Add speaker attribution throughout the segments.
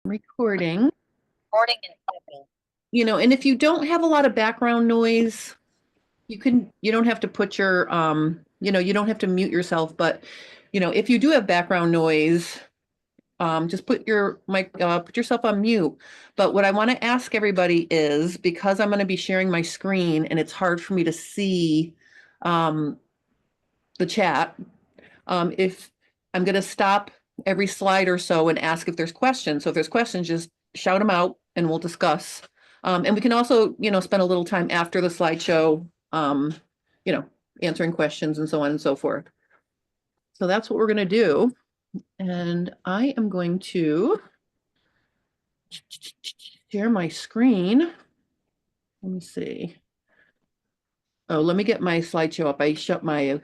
Speaker 1: Recording.
Speaker 2: Recording and typing.
Speaker 1: And if you don't have a lot of background noise, you don't have to put your, you don't have to mute yourself, but, if you do have background noise, just put your mic, put yourself on mute. But what I want to ask everybody is, because I'm going to be sharing my screen and it's hard for me to see, um, the chat, if I'm going to stop every slide or so and ask if there's questions. So if there's questions, just shout them out and we'll discuss. And we can also, spend a little time after the slideshow, you know, answering questions and so on and so forth. So that's what we're going to do. And I am going to share my screen. Let me see. Oh, let me get my slideshow up. I shut my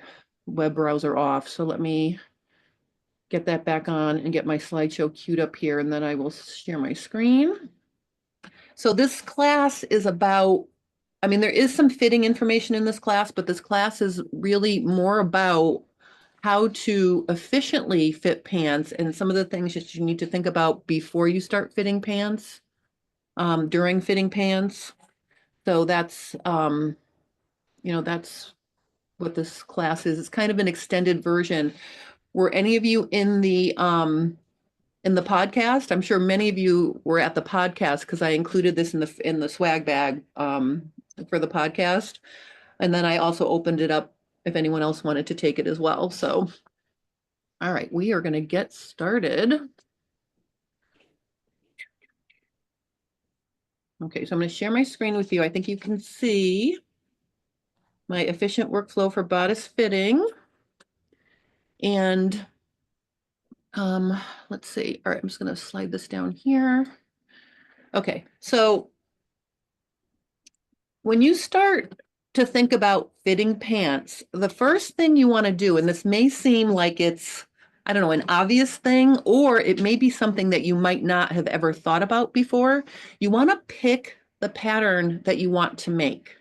Speaker 1: web browser off. So let me get that back on and get my slideshow queued up here, and then I will share my screen. So this class is about, there is some fitting information in this class, but this class is really more about how to efficiently fit pants and some of the things that you need to think about before you start fitting pants, during fitting pants. So that's what this class is. It's kind of an extended version. Were any of you in the podcast? I'm sure many of you were at the podcast because I included this in the swag bag for the podcast. And then I also opened it up if anyone else wanted to take it as well. So, all right, we are going to get started. Okay, so I'm going to share my screen with you. I think you can see my efficient workflow for bodice fitting. And let's see. All right, I'm just going to slide this down here. Okay, so when you start to think about fitting pants, the first thing you want to do, and this may seem like it's, I don't know, an obvious thing, or it may be something that you might not have ever thought about before. You want to pick the pattern that you want to make.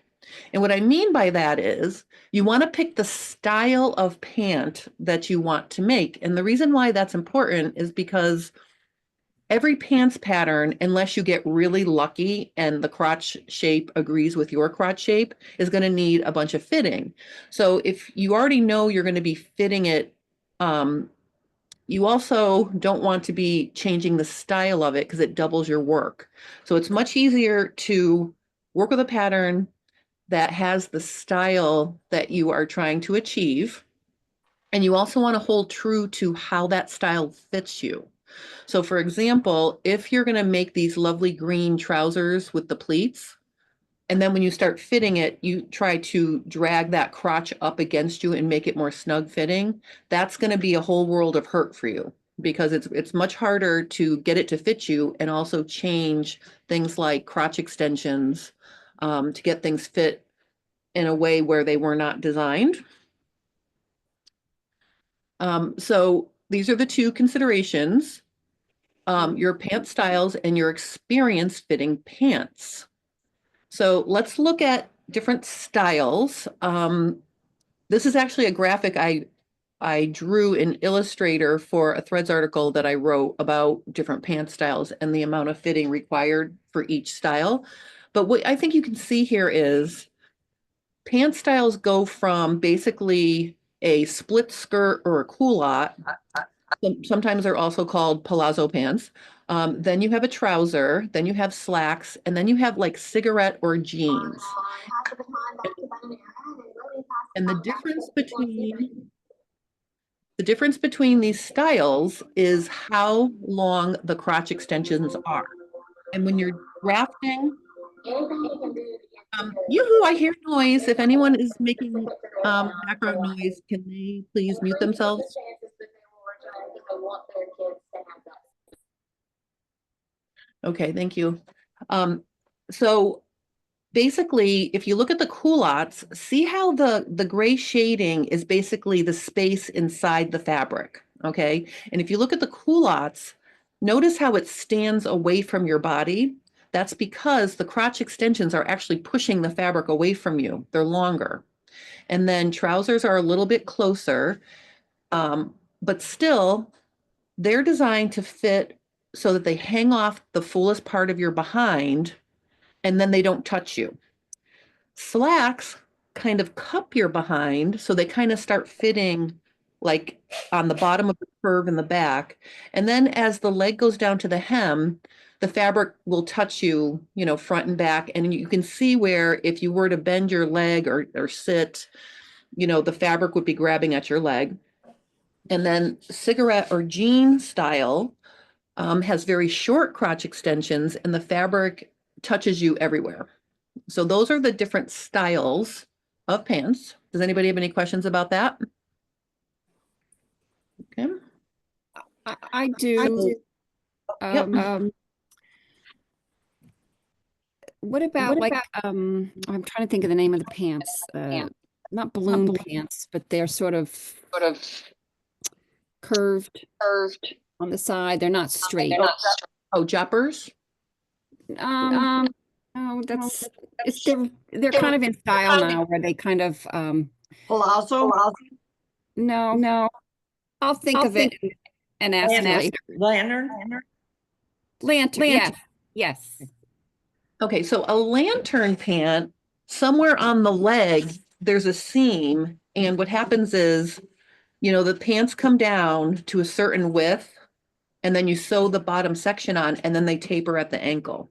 Speaker 1: And what I mean by that is you want to pick the style of pant that you want to make. And the reason why that's important is because every pants pattern, unless you get really lucky and the crotch shape agrees with your crotch shape, is going to need a bunch of fitting. So if you already know you're going to be fitting it, you also don't want to be changing the style of it because it doubles your work. So it's much easier to work with a pattern that has the style that you are trying to achieve. And you also want to hold true to how that style fits you. So for example, if you're going to make these lovely green trousers with the pleats, and then when you start fitting it, you try to drag that crotch up against you and make it more snug fitting, that's going to be a whole world of hurt for you because it's much harder to get it to fit you and also change things like crotch extensions to get things fit in a way where they were not designed. So these are the two considerations. Your pant styles and your experience fitting pants. So let's look at different styles. This is actually a graphic I drew in Illustrator for a Threads article that I wrote about different pant styles and the amount of fitting required for each style. But what I think you can see here is pant styles go from basically a split skirt or a culotte. Sometimes they're also called palazzo pants. Then you have a trouser, then you have slacks, and then you have like cigarette or jeans. And the difference between these styles is how long the crotch extensions are. And when you're drafting, yoo-hoo, I hear noise. If anyone is making background noise, can they please mute themselves? Okay, thank you. So basically, if you look at the culottes, see how the gray shading is basically the space inside the fabric, okay? And if you look at the culottes, notice how it stands away from your body. That's because the crotch extensions are actually pushing the fabric away from you. They're longer. And then trousers are a little bit closer, but still, they're designed to fit so that they hang off the fullest part of your behind and then they don't touch you. Slacks kind of cup your behind, so they kind of start fitting like on the bottom of the curve in the back. And then as the leg goes down to the hem, the fabric will touch you, front and back. And you can see where if you were to bend your leg or sit, the fabric would be grabbing at your leg. And then cigarette or jean style has very short crotch extensions and the fabric touches you everywhere. So those are the different styles of pants. Does anybody have any questions about that? Okay.
Speaker 3: I do.
Speaker 1: Yep.
Speaker 3: What about I'm trying to think of the name of the pants. Not balloon pants, but they're sort of curved on the side. They're not straight.
Speaker 1: Oh, joppers?
Speaker 3: No, they're kind of in style now where they kind of
Speaker 4: Palazzo?
Speaker 3: no. I'll think of it and ask later.
Speaker 4: Lantern?
Speaker 3: Lantern, yes.
Speaker 1: Okay, so a lantern pant, somewhere on the leg, there's a seam. And what happens is, the pants come down to a certain width, and then you sew the bottom section on, and then they taper at the ankle.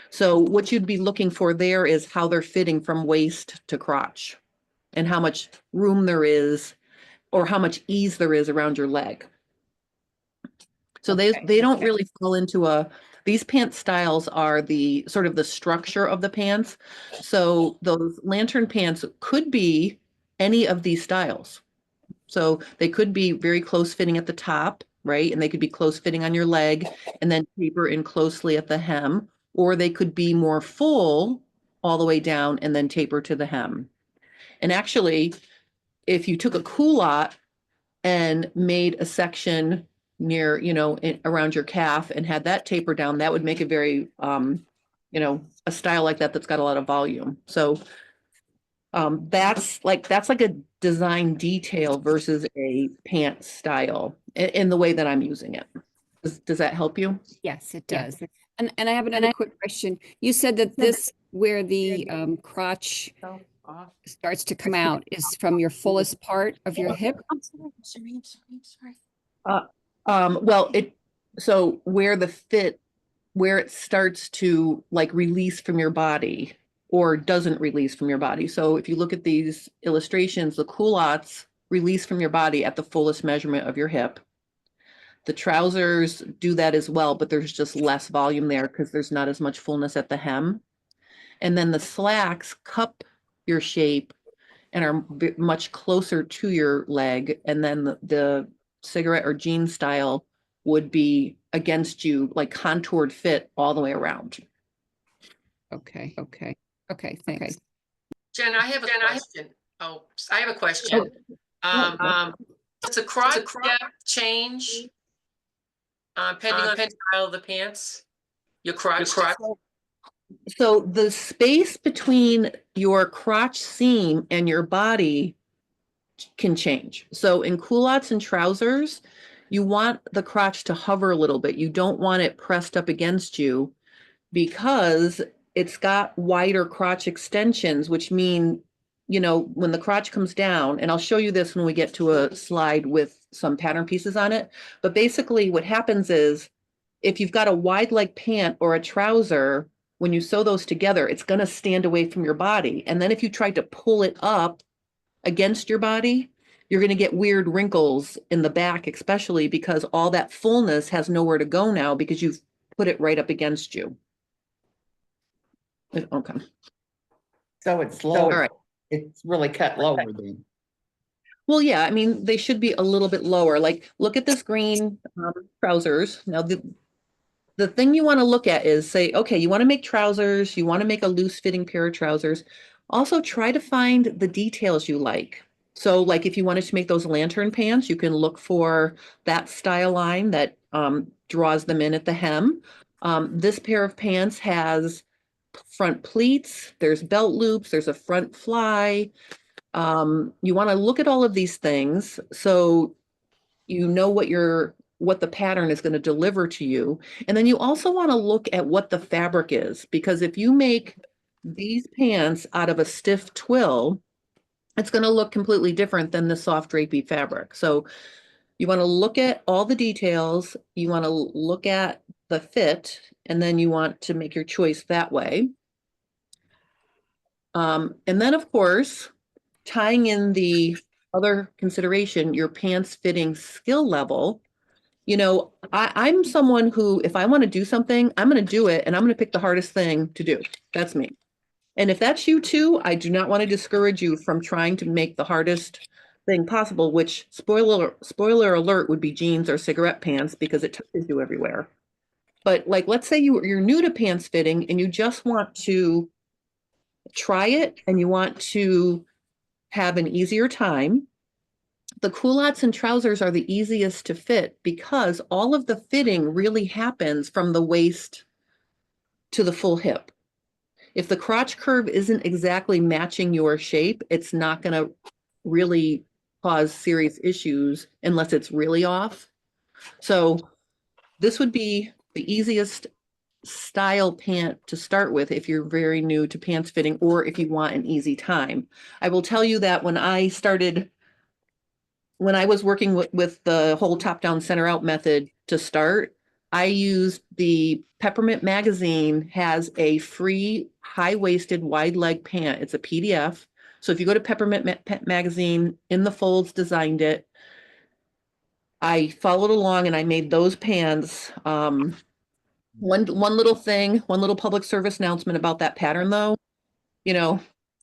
Speaker 1: So what you'd be looking for there is how they're fitting from waist to crotch and how much room there is or how much ease there is around your leg. So they don't really fall into these pant styles are the sort of the structure of the pants. So those lantern pants could be any of these styles. So they could be very close fitting at the top, right? And they could be close fitting on your leg and then taper in closely at the hem, or they could be more full all the way down and then taper to the hem. And actually, if you took a culotte and made a section near, around your calf and had that taper down, that would make it very, a style like that that's got a lot of volume. So that's like a design detail versus a pant style in the way that I'm using it. Does that help you?
Speaker 3: Yes, it does. And I have another quick question. You said that this where the crotch starts to come out is from your fullest part of your hip?
Speaker 4: I'm sorry.
Speaker 1: Well, so where it starts to like release from your body or doesn't release from your body. So if you look at these illustrations, the culottes release from your body at the fullest measurement of your hip. The trousers do that as well, but there's just less volume there because there's not as much fullness at the hem. And then the slacks cup your shape and are much closer to your leg. And then the cigarette or jean style would be against you, like contoured fit all the way around.
Speaker 3: Okay, thanks.
Speaker 5: Jen, I have a question. Oh, I have a question. Does the crotch depth change depending on the style of the pants? Your crotch.
Speaker 1: So the space between your crotch seam and your body can change. So in culottes and trousers, you want the crotch to hover a little bit. You don't want it pressed up against you because it's got wider crotch extensions, which mean, when the crotch comes down, and I'll show you this when we get to a slide with some pattern pieces on it. But basically what happens is if you've got a wide leg pant or a trouser, when you sew those together, it's going to stand away from your body. And then if you try to pull it up against your body, you're going to get weird wrinkles in the back, especially because all that fullness has nowhere to go now because you've put it right up against you. Okay.
Speaker 4: So it's lower.
Speaker 1: All right.
Speaker 4: It's really cut lower then.
Speaker 1: Well, yeah, I mean, they should be a little bit lower. Like, look at this green trousers. Now, the thing you want to look at is say, okay, you want to make trousers, you want to make a loose fitting pair of trousers. Also try to find the details you like. So like if you wanted to make those lantern pants, you can look for that style line that draws them in at the hem. This pair of pants has front pleats, there's belt loops, there's a front fly. You want to look at all of these things so you know what you're what the pattern is going to deliver to you. And then you also want to look at what the fabric is, because if you make these pants out of a stiff twill, it's going to look completely different than the soft drapey fabric. So you want to look at all the details, you want to look at the fit, and then you want to make your choice that way. And then of course, tying in the other consideration, your pants fitting skill level. You know, I'm someone who, if I want to do something, I'm going to do it and I'm going to pick the hardest thing to do. That's me. And if that's you too, I do not want to discourage you from trying to make the hardest thing possible, which spoiler alert would be jeans or cigarette pants because it touches you everywhere. But like, let's say you're new to pants fitting and you just want to try it and you want to have an easier time. The culottes and trousers are the easiest to fit because all of the fitting really happens from the waist to the full hip. If the crotch curve isn't exactly matching your shape, it's not going to really cause serious issues unless it's really off. So this would be the easiest style pant to start with if you're very new to pants fitting or if you want an easy time. I will tell you that when I was working with the whole top down center out method to start, I used the Peppermint Magazine has a free high-waisted wide leg pant. It's a PDF. So if you go to Peppermint Magazine, In the Folds designed it. I followed along and I made those pants. One little thing, one little public service announcement about that pattern though. You know,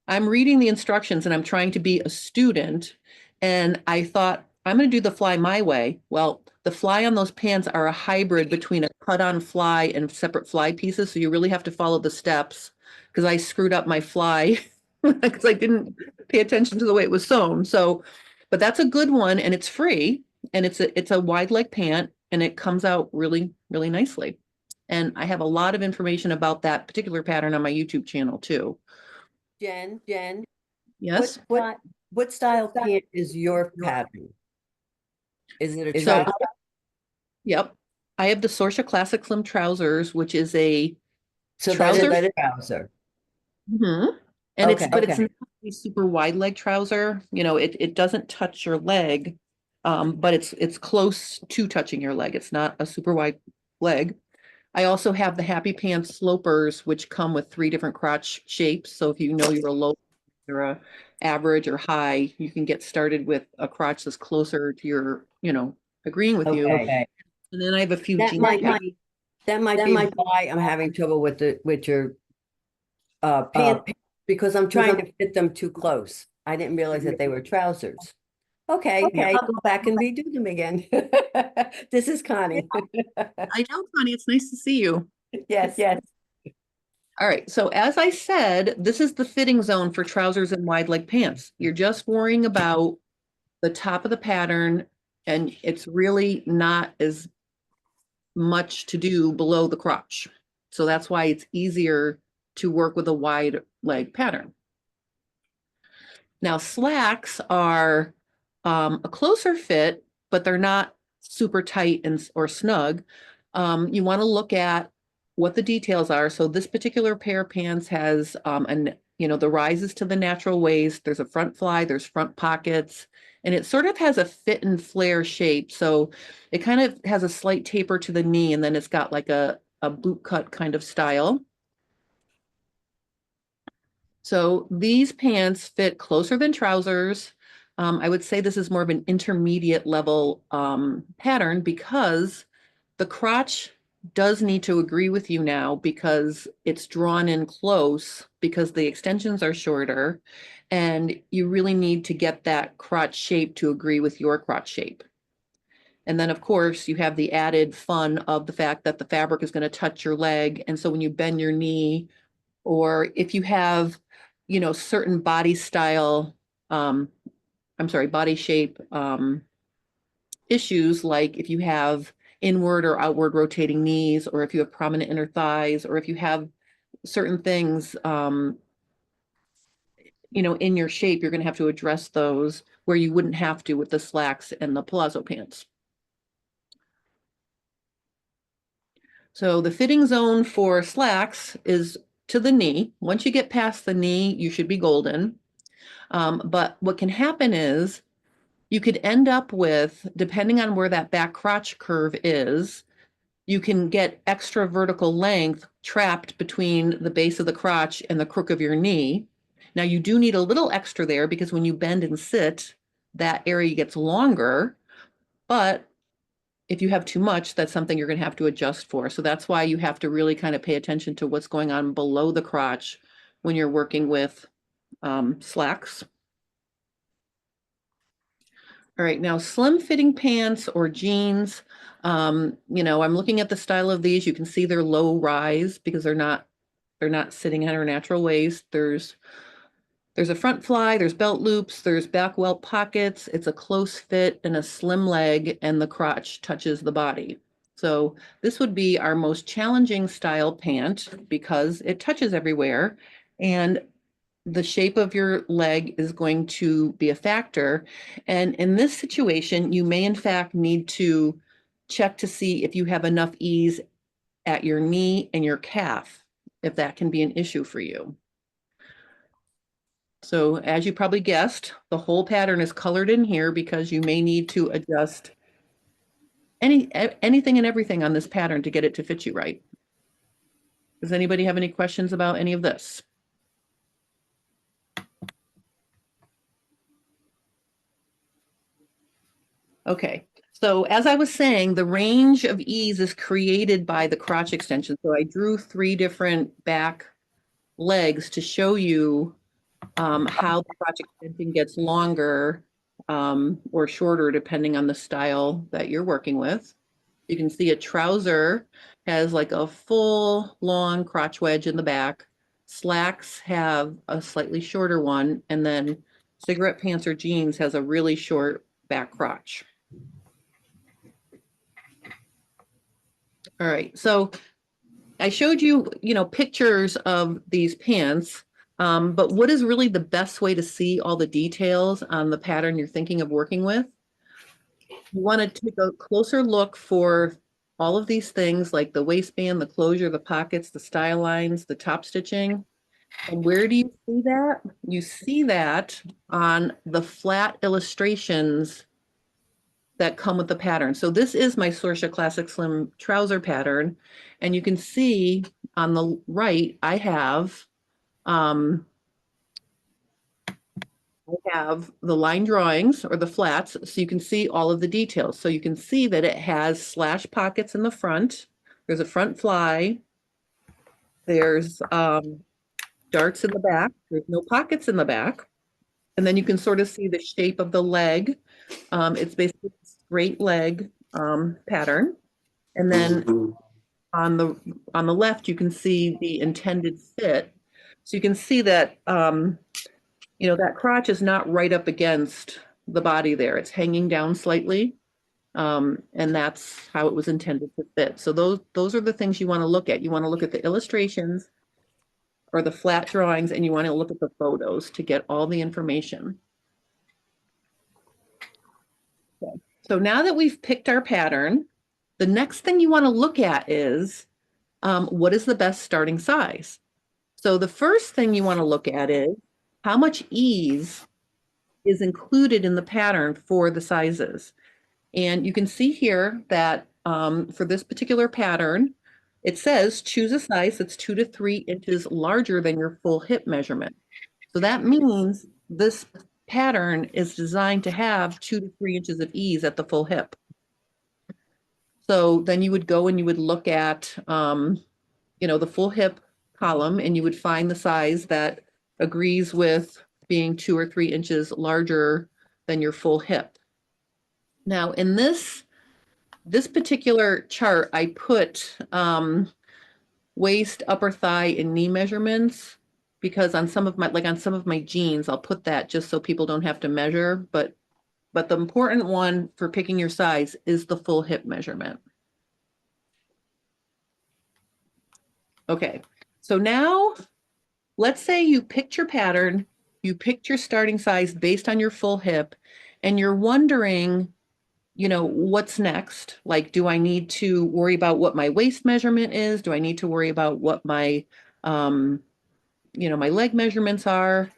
Speaker 1: I'm reading the instructions and I'm trying to be a student. And I thought, I'm going to do the fly my way. Well, the fly on those pants are a hybrid between a cut-on fly and separate fly pieces. So you really have to follow the steps because I screwed up my fly because I didn't pay attention to the way it was sewn. So, but that's a good one and it's free and it's a wide leg pant and it comes out really, really nicely. And I have a lot of information about that particular pattern on my YouTube channel too.
Speaker 6: Jen,
Speaker 1: Yes.
Speaker 6: what style pant is your pattern? Is it a
Speaker 1: So,
Speaker 6: trouser?
Speaker 1: yep. I have the Sorsha Classic Slim Trousers, which is a
Speaker 6: So
Speaker 1: trouser?
Speaker 6: that is a trouser.
Speaker 1: and it's
Speaker 6: Okay,
Speaker 1: but it's
Speaker 6: okay.
Speaker 1: not a super wide leg trouser. You know, it doesn't touch your leg, but it's close to touching your leg. It's not a super wide leg. I also have the Happy Pants Slopers, which come with 3 different crotch shapes. So if you know you're a low or a average or high, you can get started with a crotch that's closer to your, agreeing with you.
Speaker 6: Okay.
Speaker 1: And then I have a few
Speaker 6: That
Speaker 1: jeans.
Speaker 6: might be why I'm having trouble with your pant because I'm trying to fit them too close. I didn't realize that they were trousers. Okay, I'll go back and redo them again. This is Connie.
Speaker 1: I know, Connie, it's nice to see you.
Speaker 6: Yes.
Speaker 1: All right, so as I said, this is the fitting zone for trousers and wide leg pants. You're just worrying about the top of the pattern, and it's really not as much to do below the crotch. So that's why it's easier to work with a wide leg pattern. Now, slacks are a closer fit, but they're not super tight or snug. You want to look at what the details are. So this particular pair of pants has the rises to the natural waist. There's a front fly, there's front pockets, and it sort of has a fit and flare shape. So it kind of has a slight taper to the knee, and then it's got like a boot cut kind of style. So these pants fit closer than trousers. I would say this is more of an intermediate level pattern because the crotch does need to agree with you now because it's drawn in close because the extensions are shorter and you really need to get that crotch shape to agree with your crotch shape. And then of course you have the added fun of the fact that the fabric is going to touch your leg. And so when you bend your knee, or if you have, certain body style, body shape issues, like if you have inward or outward rotating knees, or if you have prominent inner thighs, or if you have certain things, in your shape, you're going to have to address those where you wouldn't have to with the slacks and the palazzo pants. So the fitting zone for slacks is to the knee. Once you get past the knee, you should be golden. But what can happen is you could end up with, depending on where that back crotch curve is, you can get extra vertical length trapped between the base of the crotch and the crook of your knee. Now you do need a little extra there because when you bend and sit, that area gets longer, but if you have too much, that's something you're going to have to adjust for. So that's why you have to really kind of pay attention to what's going on below the crotch when you're working with slacks. All right, now slim fitting pants or jeans, you know, I'm looking at the style of these. You can see they're low rise because they're not sitting at our natural waist. There's a front fly, there's belt loops, there's back welt pockets. It's a close fit and a slim leg, and the crotch touches the body. So this would be our most challenging style pant because it touches everywhere, and the shape of your leg is going to be a factor. And in this situation, you may in fact need to check to see if you have enough ease at your knee and your calf, if that can be an issue for you. So as you probably guessed, the whole pattern is colored in here because you may need to adjust anything and everything on this pattern to get it to fit you right. Does anybody have any questions about any of this? Okay, so as I was saying, the range of ease is created by the crotch extension. So I drew 3 different back legs to show you how the crotch extension gets longer or shorter depending on the style that you're working with. You can see a trouser has like a full long crotch wedge in the back. Slacks have a slightly shorter one, and then cigarette pants or jeans has a really short back crotch. All right, so I showed you, you know, pictures of these pants, but what is really the best way to see all the details on the pattern you're thinking of working with? You want to take a closer look for all of these things like the waistband, the closure, the pockets, the style lines, the top stitching. And where do you see that? You see that on the flat illustrations that come with the pattern. So this is my Sorsha Classic Slim trouser pattern. And you can see on the right, I have the line drawings or the flats, so you can see all of the details. So you can see that it has slash pockets in the front. There's a front fly. There's darts in the back. There's no pockets in the back. And then you can sort of see the shape of the leg. It's basically a straight leg pattern. And then on the left, you can see the intended fit. So you can see that, you know, that crotch is not right up against the body there. It's hanging down slightly. And that's how it was intended to fit. So those are the things you want to look at. You want to look at the illustrations or the flat drawings, and you want to look at the photos to get all the information. Okay. So now that we've picked our pattern, the next thing you want to look at is what is the best starting size? So the first thing you want to look at is how much ease is included in the pattern for the sizes. And you can see here that for this particular pattern, it says choose a size that's 2 to 3 inches larger than your full hip measurement. So that means this pattern is designed to have 2 to 3 inches of ease at the full hip. So then you would go and you would look at, you know, the full hip column, and you would find the size that agrees with being 2 or 3 inches larger than your full hip. Now in this particular chart, I put waist, upper thigh, and knee measurements because on some of my jeans, I'll put that just so people don't have to measure. But the important one for picking your size is the full hip measurement. Okay, so now let's say you picked your pattern, you picked your starting size based on your full hip, and you're wondering, you know, what's next? Like, do I need to worry about what my waist measurement is? Do I need to worry about what my, you know, my leg measurements are?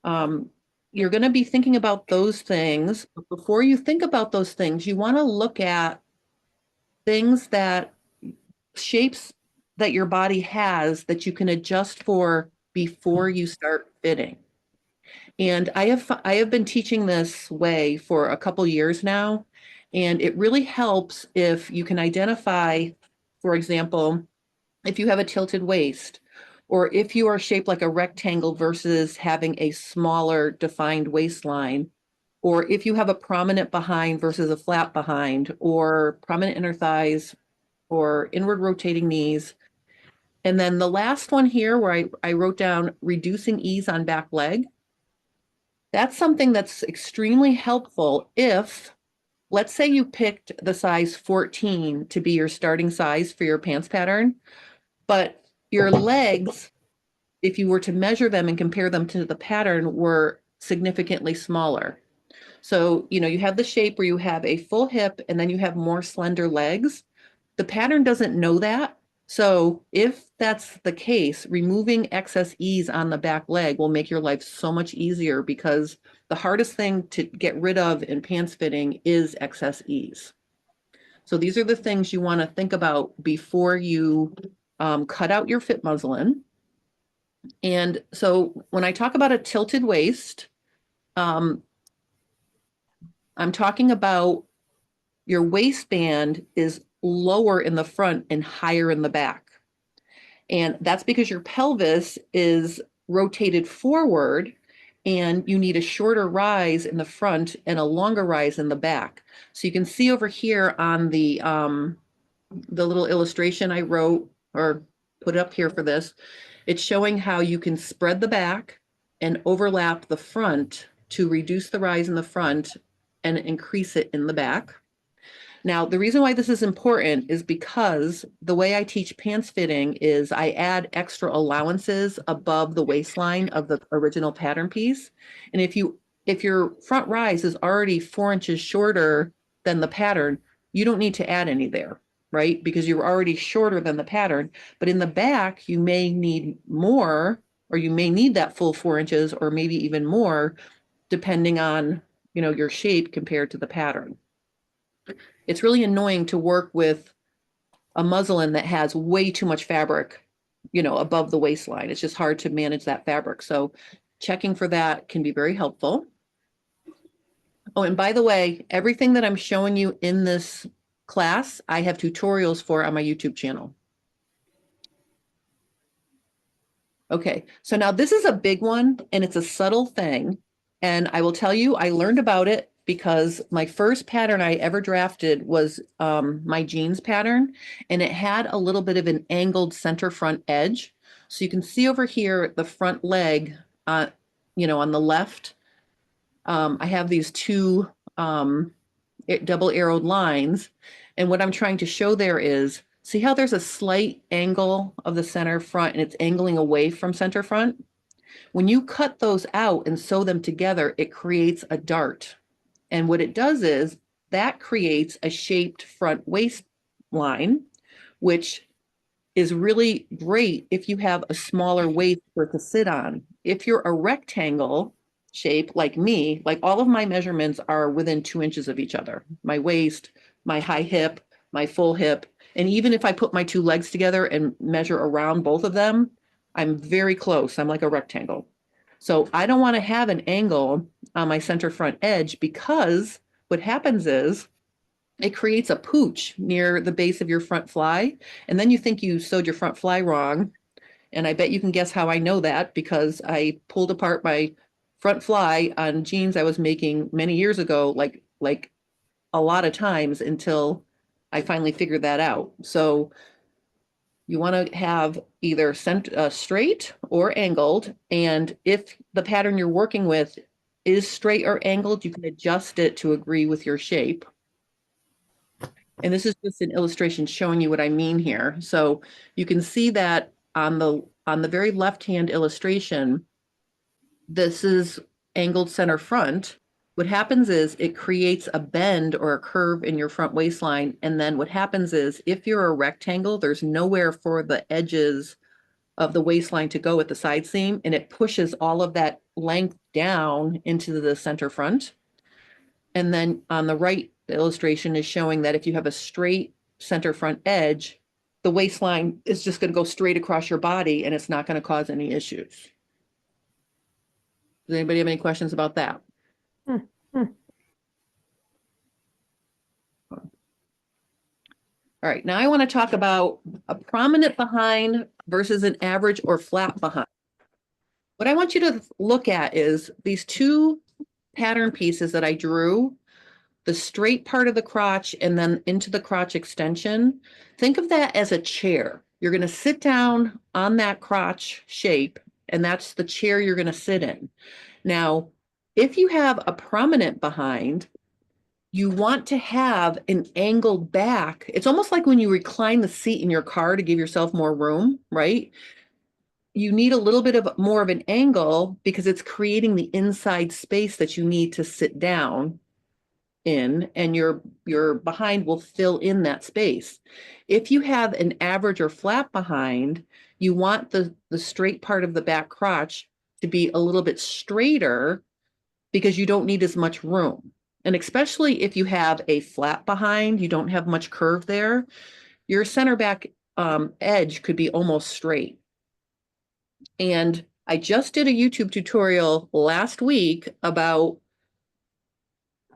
Speaker 1: You're going to be thinking about those things. But before you think about those things, you want to look at things that shapes that your body has that you can adjust for before you start fitting. And I have been teaching this way for a couple years now, and it really helps if you can identify, for example, if you have a tilted waist, or if you are shaped like a rectangle versus having a smaller defined waistline, or if you have a prominent behind versus a flat behind, or prominent inner thighs, or inward rotating knees. And then the last one here where I wrote down reducing ease on back leg. That's something that's extremely helpful if, let's say you picked the size 14 to be your starting size for your pants pattern, but your legs, if you were to measure them and compare them to the pattern, were significantly smaller. So, you know, you have the shape where you have a full hip and then you have more slender legs. The pattern doesn't know that. So if that's the case, removing excess ease on the back leg will make your life so much easier, because the hardest thing to get rid of in pants fitting is excess ease. So these are the things you want to think about before you cut out your fit muslin. And so when I talk about a tilted waist, I'm talking about your waistband is lower in the front and higher in the back. And that's because your pelvis is rotated forward and you need a shorter rise in the front and a longer rise in the back. So you can see over here on the little illustration I wrote or put up here for this, it's showing how you can spread the back and overlap the front to reduce the rise in the front and increase it in the back. Now, the reason why this is important is because the way I teach pants fitting is I add extra allowances above the waistline of the original pattern piece. And if your front rise is already 4 inches shorter than the pattern, you don't need to add any there, right? Because you're already shorter than the pattern. But in the back, you may need more, or you may need that full 4 inches, or maybe even more, depending on, you know, your shape compared to the pattern. It's really annoying to work with a muslin that has way too much fabric, you know, above the waistline. It's just hard to manage that fabric. So checking for that can be very helpful. Oh, and by the way, everything that I'm showing you in this class, I have tutorials for on my YouTube channel. Okay, so now this is a big one and it's a subtle thing. And I will tell you, I learned about it because my first pattern I ever drafted was my jeans pattern, and it had a little bit of an angled center front edge. So you can see over here, the front leg, you know, on the left, I have these two double arrowed lines. And what I'm trying to show there is, see how there's a slight angle of the center front and it's angling away from center front? When you cut those out and sew them together, it creates a dart. And what it does is that creates a shaped front waistline, which is really great if you have a smaller waist for it to sit on. If you're a rectangle shape like me, like all of my measurements are within 2 inches of each other. My waist, my high hip, my full hip. And even if I put my two legs together and measure around both of them, I'm very close. I'm like a rectangle. So I don't want to have an angle on my center front edge, because what happens is it creates a pooch near the base of your front fly. And then you think you sewed your front fly wrong. And I bet you can guess how I know that, because I pulled apart my front fly on jeans I was making many years ago, like a lot of times, until I finally figured that out. So you want to have either straight or angled. And if the pattern you're working with is straight or angled, you can adjust it to agree with your shape. And this is just an illustration showing you what I mean here. So you can see that on the very left-hand illustration, this is angled center front. what happens is it creates a bend or a curve in your front waistline. And then what happens is if you're a rectangle, there's nowhere for the edges of the waistline to go at the side seam, and it pushes all of that length down into the center front. And then on the right, the illustration is showing that if you have a straight center front edge, the waistline is just going to go straight across your body and it's not going to cause any issues. Does anybody have any questions about that? All right, now I want to talk about a prominent behind versus an average or flat behind. What I want you to look at is these two pattern pieces that I drew, the straight part of the crotch and then into the crotch extension. Think of that as a chair. You're going to sit down on that crotch shape, and that's the chair you're going to sit in. Now, if you have a prominent behind, you want to have an angled back. It's almost like when you recline the seat in your car to give yourself more room, right? You need a little bit of more of an angle because it's creating the inside space that you need to sit down in, and your behind will fill in that space. If you have an average or flat behind, you want the straight part of the back crotch to be a little bit straighter because you don't need as much room. And especially if you have a flat behind, you don't have much curve there, your center back edge could be almost straight. And I just did a YouTube tutorial last week about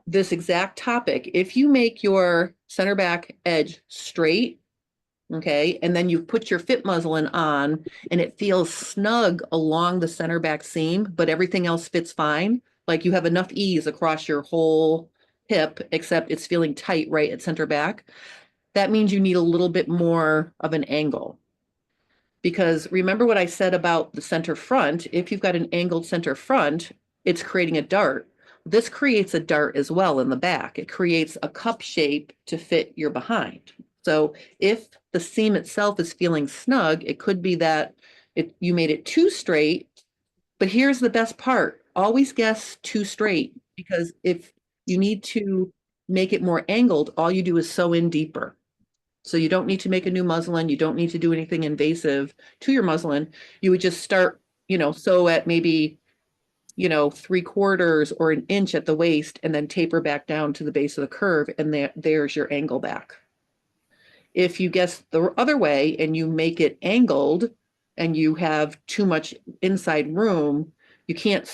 Speaker 1: this exact topic. If you make your center back edge straight, okay, and then you put your fit muslin on and it feels snug along the center back seam, but everything else fits fine, like you have enough ease across your whole hip, except it's feeling tight right at center back, that means you need a little bit more of an angle. Because remember what I said about the center front, if you've got an angled center front, it's creating a dart. This creates a dart as well in the back. It creates a cup shape to fit your behind. So if the seam itself is feeling snug, it could be that you made it too straight. But here's the best part. Always guess too straight, because if you need to make it more angled, all you do is sew in deeper. So you don't need to make a new muslin. You don't need to do anything invasive to your muslin. You would just start, sew at maybe 3/4 or an inch at the waist and then taper back down to the base of the curve. And there's your angle back. If you guess the other way and you make it angled and you have too much inside room, you can't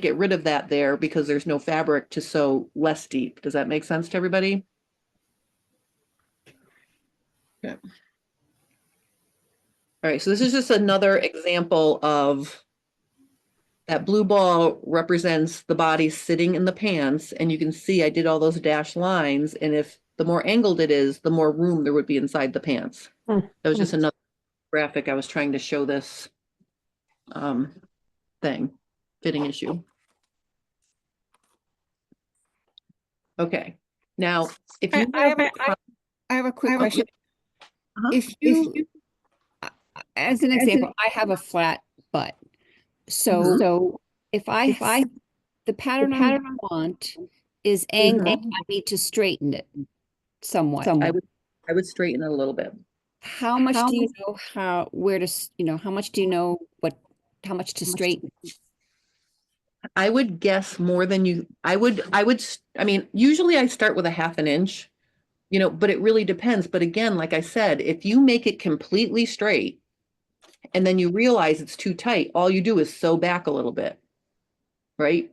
Speaker 1: get rid of that there because there's no fabric to sew less deep. Does that make sense to everybody? Okay. All right, so this is just another example of that blue ball represents the body sitting in the pants, and you can see I did all those dashed lines, and if the more angled it is, the more room there would be inside the pants. That was just another graphic I was trying to show this fitting issue. Okay, now if you
Speaker 3: I have a quick question. If you, as an example, I have a flat butt. So if the pattern I want is angled, I need to straighten it somewhat.
Speaker 1: I would straighten it a little bit.
Speaker 3: How much do you know how much do you know how much to straighten?
Speaker 1: I would guess more than you. I mean, usually I start with a 1/2 inch, but it really depends. But again, like I said, if you make it completely straight and then you realize it's too tight, all you do is sew back a little bit, right?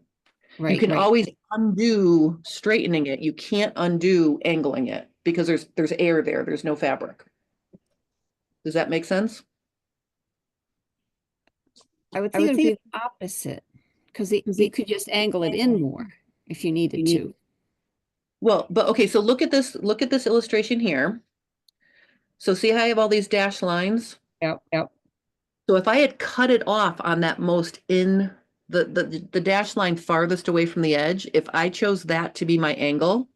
Speaker 1: You can always undo straightening it. You can't undo angling it because there's air there. There's no fabric. Does that make sense?
Speaker 3: I would think it would be the opposite, because you could just angle it in more if you needed to.
Speaker 1: Well, but okay, so look at this illustration here. So see how I have all these dashed lines?
Speaker 3: Yep.
Speaker 1: So if I had cut it off on that most in the dashed line farthest away from the edge, if I chose that to be my angle,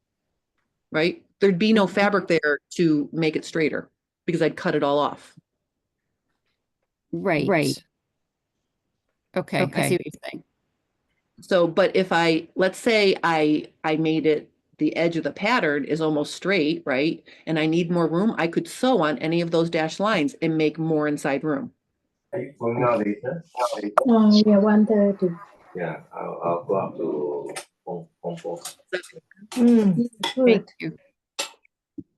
Speaker 1: right, there'd be no fabric there to make it straighter because I'd cut it all off.
Speaker 3: Right. Okay. I see what you're saying.
Speaker 1: So, but if let's say I made it, the edge of the pattern is almost straight, right? And I need more room, I could sew on any of those dashed lines and make more inside room.
Speaker 7: Are you going out later?
Speaker 8: Yeah, 1:30.
Speaker 7: Yeah, I'll go up to Hong Kong.
Speaker 8: Good.
Speaker 3: Thank you.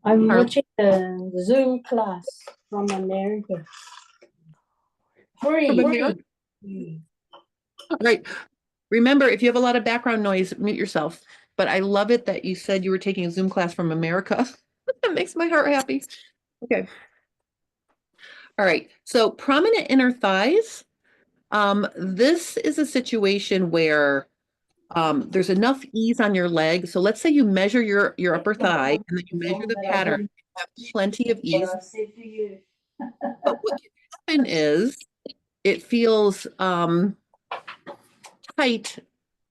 Speaker 8: I'm
Speaker 1: Are-
Speaker 8: watching the Zoom class from America. Free.
Speaker 1: From America? Right. Remember, if you have a lot of background noise, mute yourself. But I love it that you said you were taking a Zoom class from America. That makes my heart happy. Okay. All right. So prominent inner thighs. This is a situation where there's enough ease on your leg. So let's say you measure your upper thigh and then you measure the pattern. You have plenty of ease. But what can happen is it feels tight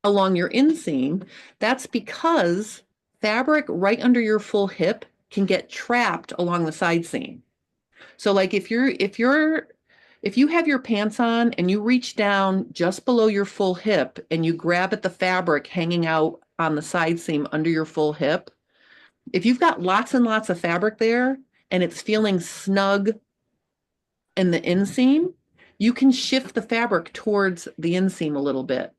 Speaker 1: along your inseam. That's because fabric right under your full hip can get trapped along the side seam. So like if you have your pants on and you reach down just below your full hip and you grab at the fabric hanging out on the side seam under your full hip, if you've got lots and lots of fabric there and it's feeling snug in the inseam, you can shift the fabric towards the inseam a little bit.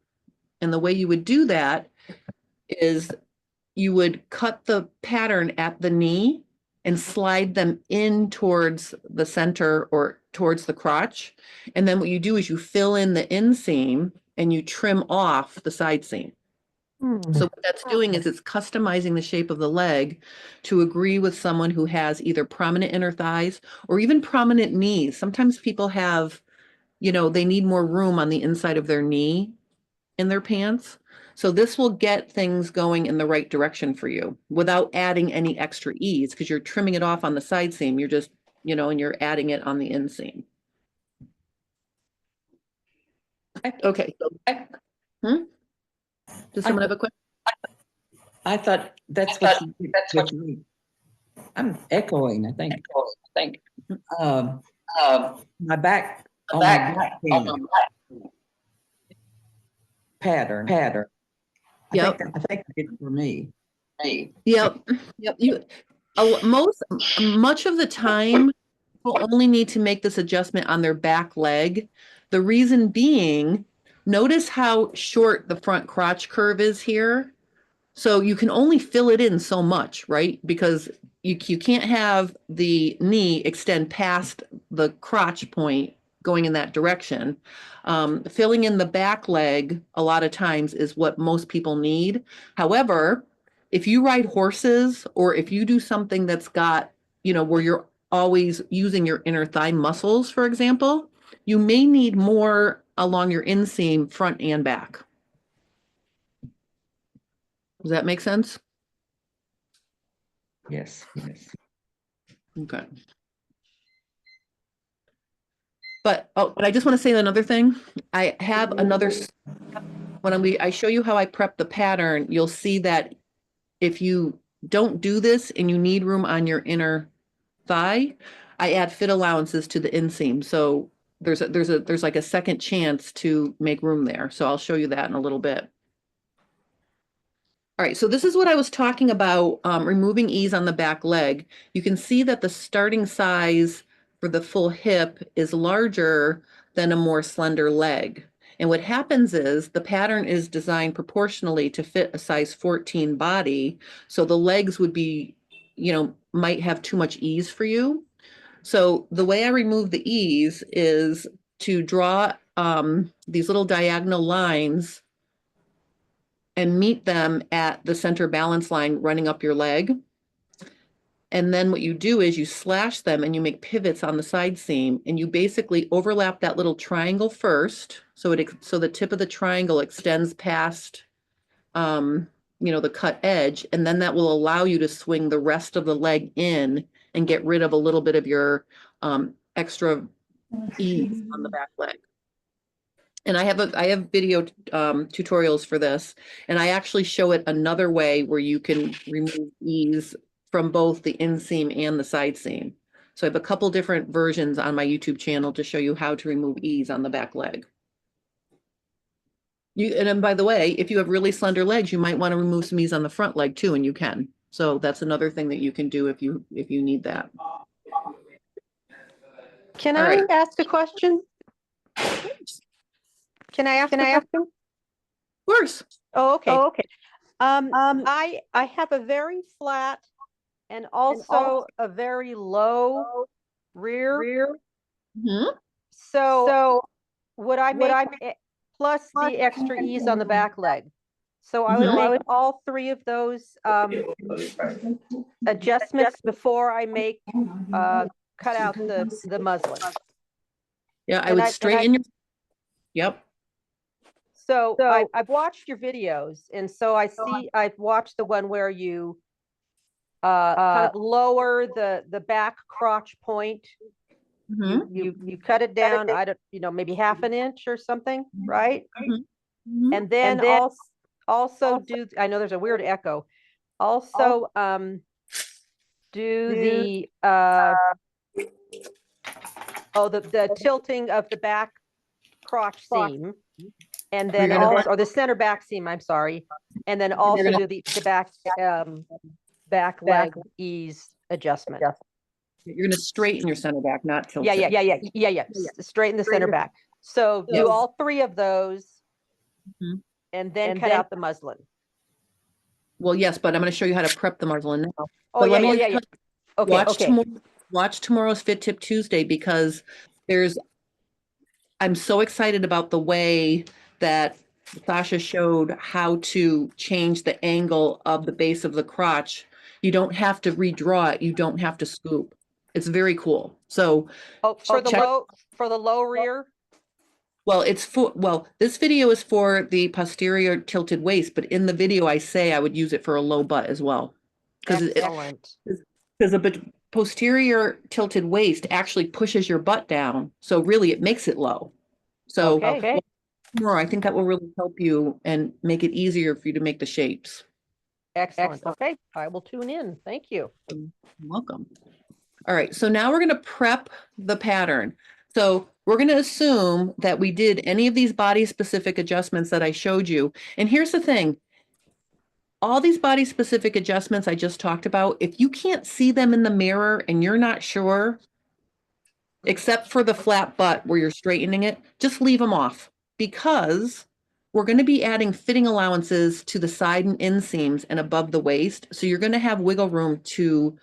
Speaker 1: And the way you would do that is you would cut the pattern at the knee and slide them in towards the center or towards the crotch. And then what you do is you fill in the inseam and you trim off the side seam. So what that's doing is it's customizing the shape of the leg to agree with someone who has either prominent inner thighs or even prominent knees. Sometimes people have, they need more room on the inside of their knee in their pants. So this will get things going in the right direction for you without adding any extra ease because you're trimming it off on the side seam. You're just, and you're adding it on the inseam. Okay. Does someone have a question?
Speaker 4: I thought that's what you did with me. I'm echoing, I think. My back pain pattern.
Speaker 1: Yep.
Speaker 4: I think it's for me.
Speaker 1: Yep. Much of the time, people only need to make this adjustment on their back leg. The reason being, notice how short the front crotch curve is here. So you can only fill it in so much, right? Because you can't have the knee extend past the crotch point going in that direction. Filling in the back leg a lot of times is what most people need. However, if you ride horses or if you do something that's got, where you're always using your inner thigh muscles, for example, you may need more along your inseam front and back. Does that make sense?
Speaker 4: Yes.
Speaker 1: Okay. But I just want to say another thing. I have another, when I show you how I prep the pattern, you'll see that if you don't do this and you need room on your inner thigh, I add fit allowances to the inseam. So there's like a second chance to make room there. So I'll show you that in a little bit. All right, so this is what I was talking about, removing ease on the back leg. You can see that the starting size for the full hip is larger than a more slender leg. And what happens is the pattern is designed proportionally to fit a size 14 body. So the legs would be, might have too much ease for you. So the way I remove the ease is to draw these little diagonal lines and meet them at the center balance line running up your leg. And then what you do is you slash them and you make pivots on the side seam and you basically overlap that little triangle first. So the tip of the triangle extends past, the cut edge, and then that will allow you to swing the rest of the leg in and get rid of a little bit of your extra ease on the back leg. And I have video tutorials for this, and I actually show it another way where you can remove ease from both the inseam and the side seam. So I have a couple different versions on my YouTube channel to show you how to remove ease on the back leg. And then by the way, if you have really slender legs, you might want to remove some ease on the front leg too, and you can. So that's another thing that you can do if you need that.
Speaker 2: Can
Speaker 1: All
Speaker 2: I
Speaker 1: right.
Speaker 2: ask a question? Can I ask a question?
Speaker 1: Of course.
Speaker 2: Oh, okay. I have a very flat and also a very low rear.
Speaker 1: Mhm.
Speaker 2: So would I make plus the extra ease on the back leg? So I would make all three of those adjustments before I make cut out the muslin.
Speaker 1: Yeah, I
Speaker 2: And
Speaker 1: would
Speaker 2: I-
Speaker 1: straighten your. Yep.
Speaker 2: So I've watched your videos, and so I've watched the one where you kind of lower the back crotch point.
Speaker 1: Mhm.
Speaker 2: You cut it down, I don't, maybe half an inch or something, right?
Speaker 1: Mhm.
Speaker 2: And then also do, I know there's a weird echo. Also, do the the tilting of the back crotch seam. And then
Speaker 1: gonna-
Speaker 2: also, or the center back seam, I'm sorry. And then also do the back leg ease adjustment.
Speaker 1: You're going to straighten your center back, not tilt
Speaker 2: Yeah.
Speaker 1: it.
Speaker 2: Straighten the center back. So do all three of those
Speaker 1: Mhm.
Speaker 2: and then cut out the muslin.
Speaker 1: Well, yes, but I'm going to show you how to prep the muslin now.
Speaker 2: Oh,
Speaker 1: But let me
Speaker 2: yeah. Okay.
Speaker 1: Watch tomorrow's Fit Tip Tuesday, because I'm so excited about the way that Sasha showed how to change the angle of the base of the crotch. You don't have to redraw it. You don't have to scoop. It's very cool. So,
Speaker 2: For the
Speaker 1: check-
Speaker 2: low rear.
Speaker 1: well, this video is for the posterior tilted waist, but in the video I say I would use it for a low butt as well.
Speaker 2: Excellent.
Speaker 1: Because a posterior tilted waist actually pushes your butt down. So really it makes it low. So
Speaker 2: Okay.
Speaker 1: tomorrow, I think that will really help you and make it easier for you to make the shapes.
Speaker 2: Excellent. Okay. I will tune in. Thank you.
Speaker 1: You're welcome. All right, so now we're going to prep the pattern. So we're going to assume that we did any of these body specific adjustments that I showed you. And here's the thing. All these body specific adjustments I just talked about, if you can't see them in the mirror and you're not sure, except for the flat butt where you're straightening it, just leave them off, because we're going to be adding fitting allowances to the side and inseams and above the waist. So you're going to have wiggle room to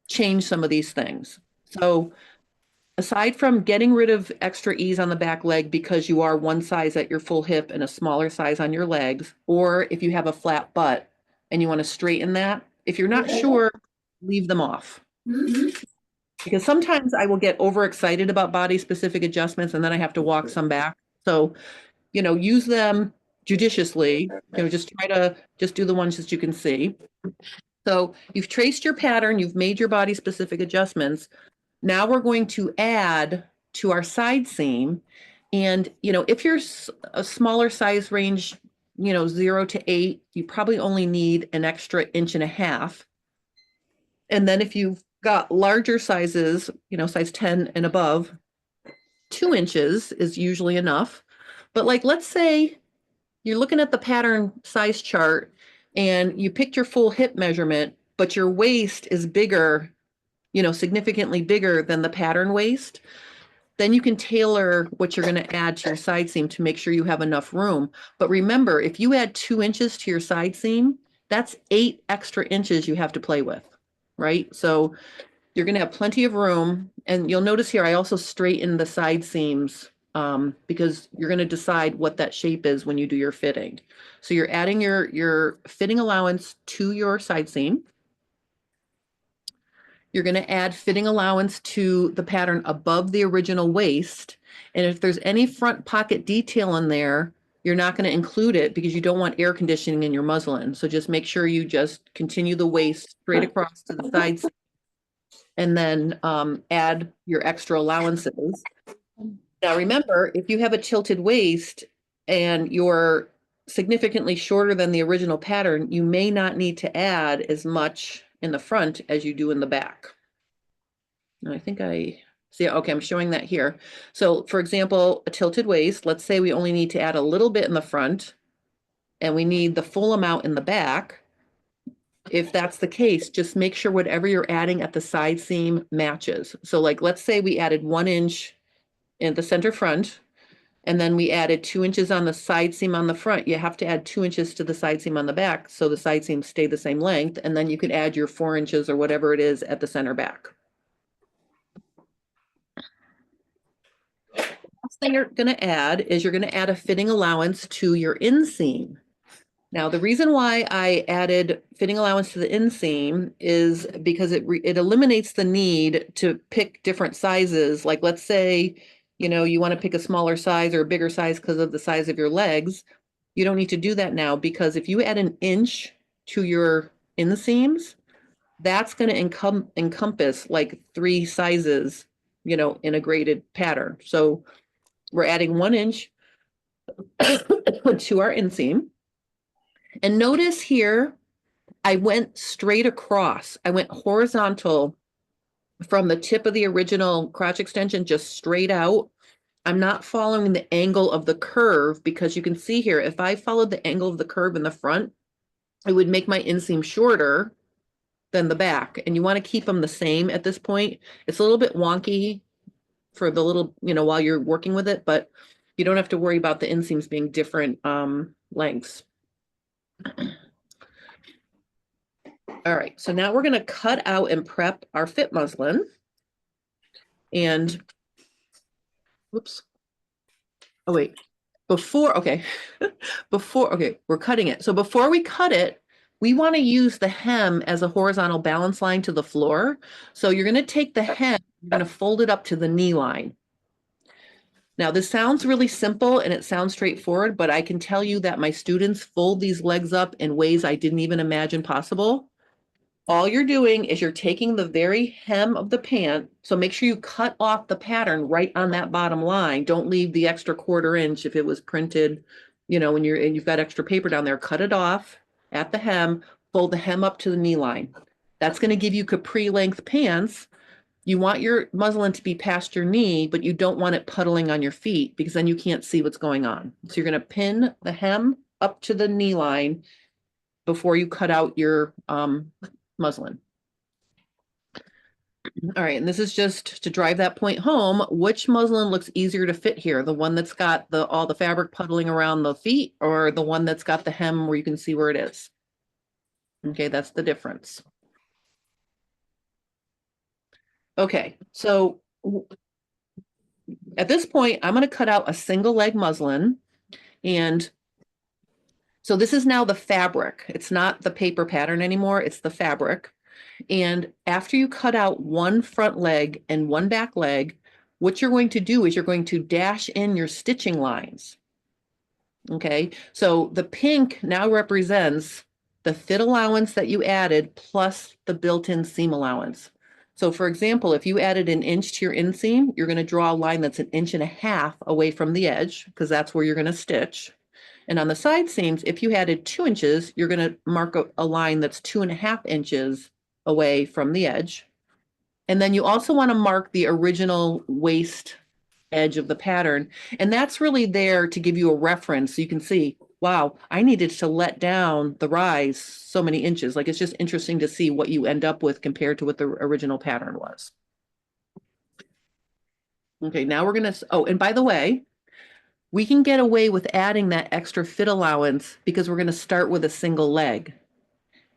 Speaker 1: change some of these things. So aside from getting rid of extra ease on the back leg because you are one size at your full hip and a smaller size on your legs, or if you have a flat butt and you want to straighten that, if you're not sure, leave them off. Because sometimes I will get overexcited about body specific adjustments and then I have to walk some back. So, use them judiciously, just try to just do the ones that you can see. So you've traced your pattern, you've made your body specific adjustments. Now we're going to add to our side seam. And, if you're a smaller size range, 0 to 8, you probably only need an extra 1.5 inches. And then if you've got larger sizes, size 10 and above, 2 inches is usually enough. But let's say you're looking at the pattern size chart and you picked your full hip measurement, but your waist is bigger, significantly bigger than the pattern waist, then you can tailor what you're going to add to your side seam to make sure you have enough room. But remember, if you add 2 inches to your side seam, that's 8 extra inches you have to play with, right? So you're going to have plenty of room. And you'll notice here, I also straighten the side seams because you're going to decide what that shape is when you do your fitting. So you're adding your fitting allowance to your side seam. You're going to add fitting allowance to the pattern above the original waist. And if there's any front pocket detail in there, you're not going to include it because you don't want air conditioning in your muslin. So just make sure you just continue the waist straight across to the sides and then add your extra allowances. Now remember, if you have a tilted waist and you're significantly shorter than the original pattern, you may not need to add as much in the front as you do in the back. And I think I see, okay, I'm showing that here. So for example, a tilted waist, let's say we only need to add a little bit in the front and we need the full amount in the back. If that's the case, just make sure whatever you're adding at the side seam matches. So like, let's say we added 1 inch in the center front, and then we added 2 inches on the side seam on the front. You have to add 2 inches to the side seam on the back, so the side seams stay the same length, and then you can add your 4 inches or whatever it is at the center back. Last thing you're gonna add is you're gonna add a fitting allowance to your inseam. Now, the reason why I added fitting allowance to the inseam is because it eliminates the need to pick different sizes. Like, let's say, you know, you want to pick a smaller size or a bigger size because of the size of your legs. You don't need to do that now, because if you add an inch to your inseams, that's going to encompass like 3 sizes, you know, in a graded pattern. So we're adding 1 inch to our inseam. And notice here, I went straight across. I went horizontal from the tip of the original crotch extension, just straight out. I'm not following the angle of the curve, because you can see here, if I followed the angle of the curve in the front, it would make my inseam shorter than the back. And you want to keep them the same at this point. It's a little bit wonky for the little, you know, while you're working with it, but you don't have to worry about the inseams being different lengths. All right, so now we're going to cut out and prep our fit muslin. And, whoops. Oh, wait, okay, okay, we're cutting it. So before we cut it, we want to use the hem as a horizontal balance line to the floor. So you're going to take the hem, you're going to fold it up to the knee line. Now, this sounds really simple and it sounds straightforward, but I can tell you that my students fold these legs up in ways I didn't even imagine possible. All you're doing is you're taking the very hem of the pant. So make sure you cut off the pattern right on that bottom line. Don't leave the extra 1/4 inch if it was printed, you know, and you've got extra paper down there. Cut it off at the hem, fold the hem up to the knee line. That's going to give you capri length pants. You want your muslin to be past your knee, but you don't want it puddling on your feet, because then you can't see what's going on. So you're going to pin the hem up to the knee line before you cut out your muslin. All right, and this is just to drive that point home. Which muslin looks easier to fit here? The one that's got all the fabric puddling around the feet, or the one that's got the hem where you can see where it is? Okay, that's the difference. Okay, so at this point, I'm going to cut out a single leg muslin. And so this is now the fabric. It's not the paper pattern anymore. It's the fabric. And after you cut out one front leg and one back leg, what you're going to do is you're going to dash in your stitching lines. Okay, so the pink now represents the fit allowance that you added plus the built-in seam allowance. So for example, if you added an inch to your inseam, you're going to draw a line that's 1.5 inches away from the edge, because that's where you're going to stitch. And on the side seams, if you added 2 inches, you're going to mark a line that's 2.5 inches away from the edge. And then you also want to mark the original waist edge of the pattern. And that's really there to give you a reference. So you can see, wow, I needed to let down the rise so many inches. Like, it's just interesting to see what you end up with compared to what the original pattern was. Okay, now we're going to, oh, and by the way, we can get away with adding that extra fit allowance because we're going to start with a single leg.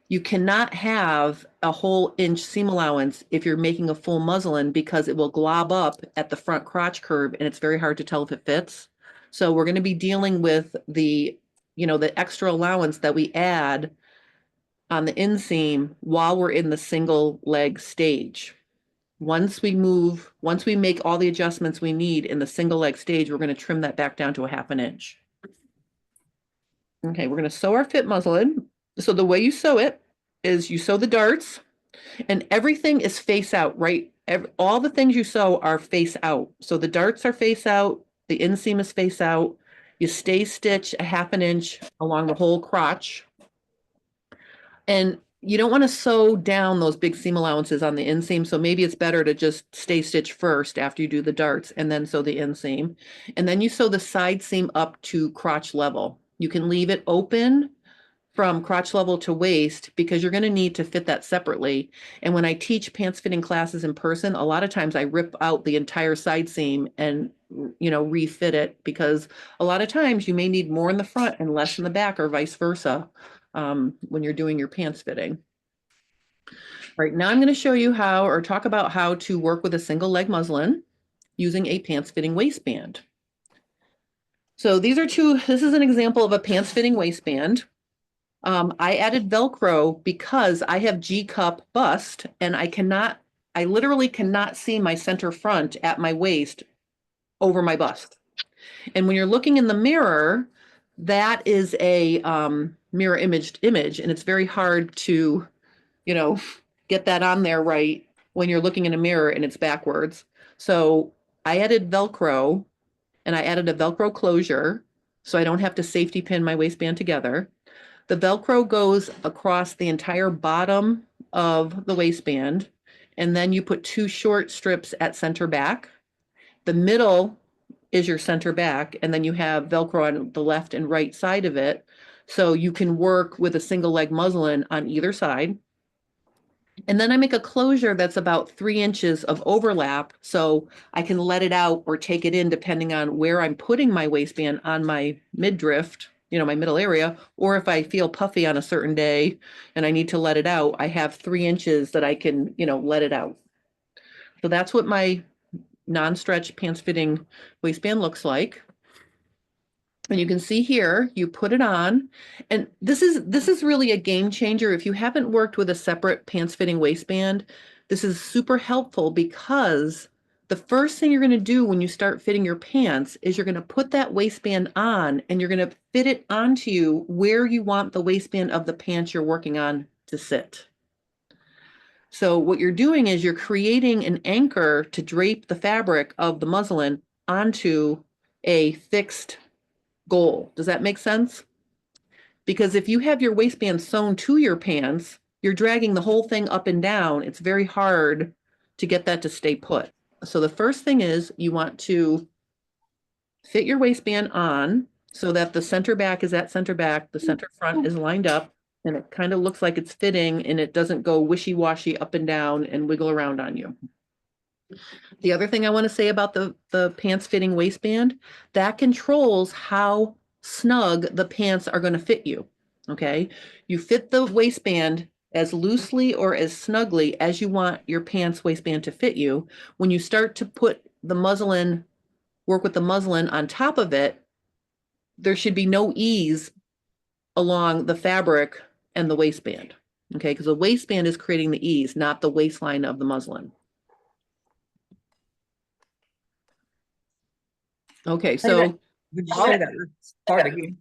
Speaker 1: You cannot have a whole inch seam allowance if you're making a full muslin, because it will glob up at the front crotch curve and it's very hard to tell if it fits. So we're going to be dealing with the, you know, the extra allowance that we add on the inseam while we're in the single leg stage. Once we make all the adjustments we need in the single leg stage, we're going to trim that back down to 1/2 inch. Okay, we're going to sew our fit muslin. So the way you sew it is you sew the darts, and everything is face out, right? All the things you sew are face out. So the darts are face out, the inseam is face out. You stay stitch 1/2 inch along the whole crotch. And you don't want to sew down those big seam allowances on the inseam. So maybe it's better to just stay stitch first after you do the darts and then sew the inseam. And then you sew the side seam up to crotch level. You can leave it open from crotch level to waist because you're going to need to fit that separately. And when I teach pants fitting classes in person, a lot of times I rip out the entire side seam and, refit it, because a lot of times you may need more in the front and less in the back, or vice versa, when you're doing your pants fitting. All right, now I'm going to show you talk about how to work with a single leg muslin using a pants fitting waistband. So this is an example of a pants fitting waistband. I added Velcro because I have G-cup bust and I literally cannot see my center front at my waist over my bust. And when you're looking in the mirror, that is a mirror image, and it's very hard to, get that on there right when you're looking in a mirror and it's backwards. So I added Velcro, and I added a Velcro closure so I don't have to safety pin my waistband together. The Velcro goes across the entire bottom of the waistband, and then you put 2 short strips at center back. The middle is your center back, and then you have Velcro on the left and right side of it, so you can work with a single leg muslin on either side. And then I make a closure that's about 3 inches of overlap, so I can let it out or take it in depending on where I'm putting my waistband on my midriff, my middle area, or if I feel puffy on a certain day and I need to let it out, I have 3 inches that I can, let it out. So that's what my non-stretch pants fitting waistband looks like. And you can see here, you put it on, and this is really a game changer. If you haven't worked with a separate pants fitting waistband, this is super helpful, because the first thing you're going to do when you start fitting your pants is you're going to put that waistband on, and you're going to fit it onto you where you want the waistband of the pants you're working on to sit. So what you're doing is you're creating an anchor to drape the fabric of the muslin onto a fixed goal. Does that make sense? Because if you have your waistband sewn to your pants, you're dragging the whole thing up and down. It's very hard to get that to stay put. So the first thing is you want to fit your waistband on so that the center back is at center back, the center front is lined up, and it kind of looks like it's fitting, and it doesn't go wishy-washy up and down and wiggle around on you. The other thing I want to say about the pants fitting waistband, that controls how snug the pants are going to fit you. Okay. You fit the waistband as loosely or as snugly as you want your pants waistband to fit you. When you start to put the muslin, work with the muslin on top of it, there should be no ease along the fabric and the waistband. Okay. Because the waistband is creating the ease, not the waistline of the muslin. Okay, so
Speaker 4: Would you say that last part again?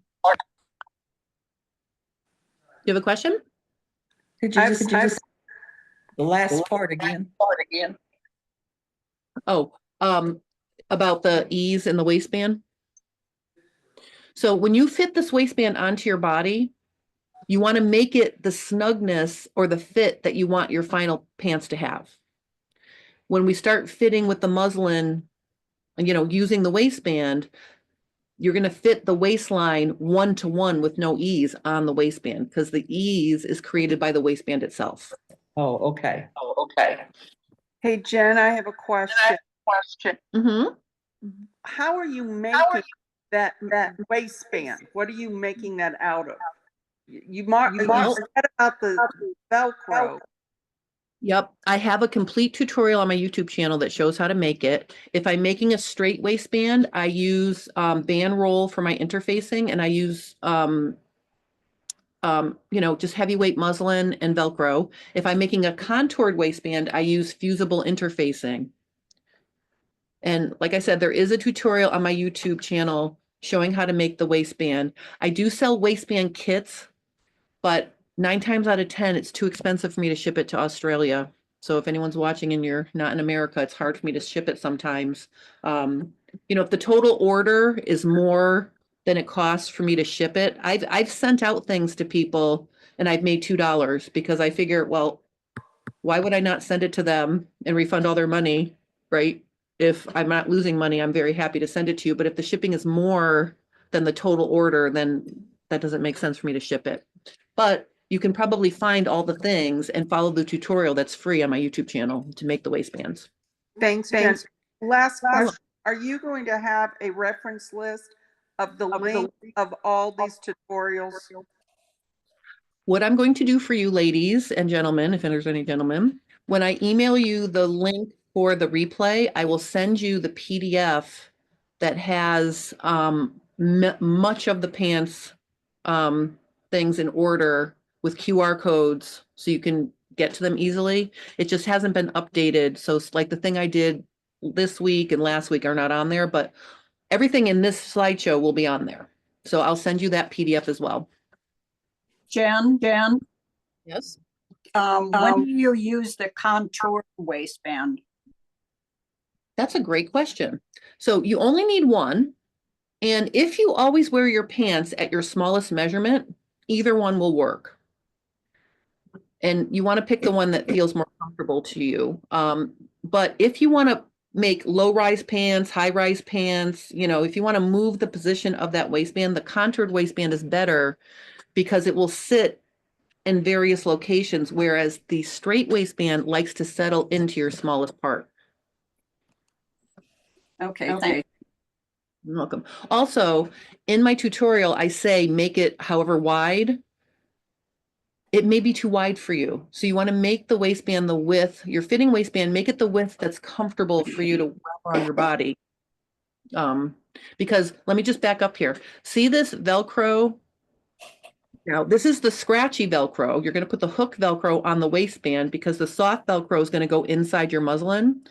Speaker 1: you have a question?
Speaker 4: Could you just the last part again?
Speaker 1: Oh, about the ease in the waistband. So when you fit this waistband onto your body, you want to make it the snugness or the fit that you want your final pants to have. When we start fitting with the muslin, using the waistband, you're going to fit the waistline 1-to-1 with no ease on the waistband, because the ease is created by the waistband itself.
Speaker 4: Oh, okay.
Speaker 9: Hey, Jen, I have a question.
Speaker 1: Mm-hmm.
Speaker 9: How are you making that waistband? What are you making that out of? You said about the Velcro.
Speaker 1: Yep. I have a complete tutorial on my YouTube channel that shows how to make it. If I'm making a straight waistband, I use band roll for my interfacing, and I use just heavyweight muslin and Velcro. If I'm making a contoured waistband, I use fusible interfacing. And like I said, there is a tutorial on my YouTube channel showing how to make the waistband. I do sell waistband kits, but 9 times out of 10, it's too expensive for me to ship it to Australia. So if anyone's watching and you're not in America, it's hard for me to ship it sometimes. If the total order is more than it costs for me to ship it, I've sent out things to people and I've made $2, because I figure, well, why would I not send it to them and refund all their money, right? If I'm not losing money, I'm very happy to send it to you. But if the shipping is more than the total order, then that doesn't make sense for me to ship it. But you can probably find all the things and follow the tutorial that's free on my YouTube channel to make the waistbands.
Speaker 9: Thanks, Jen. Last question. Are you going to have a reference list of the link of all these tutorials?
Speaker 1: What I'm going to do for you ladies and gentlemen, if there's any gentlemen, when I email you the link for the replay, I will send you the PDF that has much of the pants things in order with QR codes so you can get to them easily. It just hasn't been updated. So it's like the thing I did this week and last week are not on there, but everything in this slideshow will be on there. So I'll send you that PDF as well.
Speaker 10: Jen,
Speaker 1: Yes.
Speaker 10: when do you use the contour waistband?
Speaker 1: That's a great question. So you only need one. And if you always wear your pants at your smallest measurement, either one will work. And you want to pick the one that feels more comfortable to you. But if you want to make low-rise pants, high-rise pants, you know, if you want to move the position of that waistband, the contoured waistband is better because it will sit in various locations, whereas the straight waistband likes to settle into your smallest part.
Speaker 10: Okay, thanks.
Speaker 1: You're welcome. Also, in my tutorial, I say make it however wide. It may be too wide for you. So you want to make the waistband the width, your fitting waistband, make it the width that's comfortable for you to wear on your body. Because let me just back up here. See this Velcro? Now, this is the scratchy Velcro. You're going to put the hook Velcro on the waistband because the soft Velcro is going to go inside your muslin.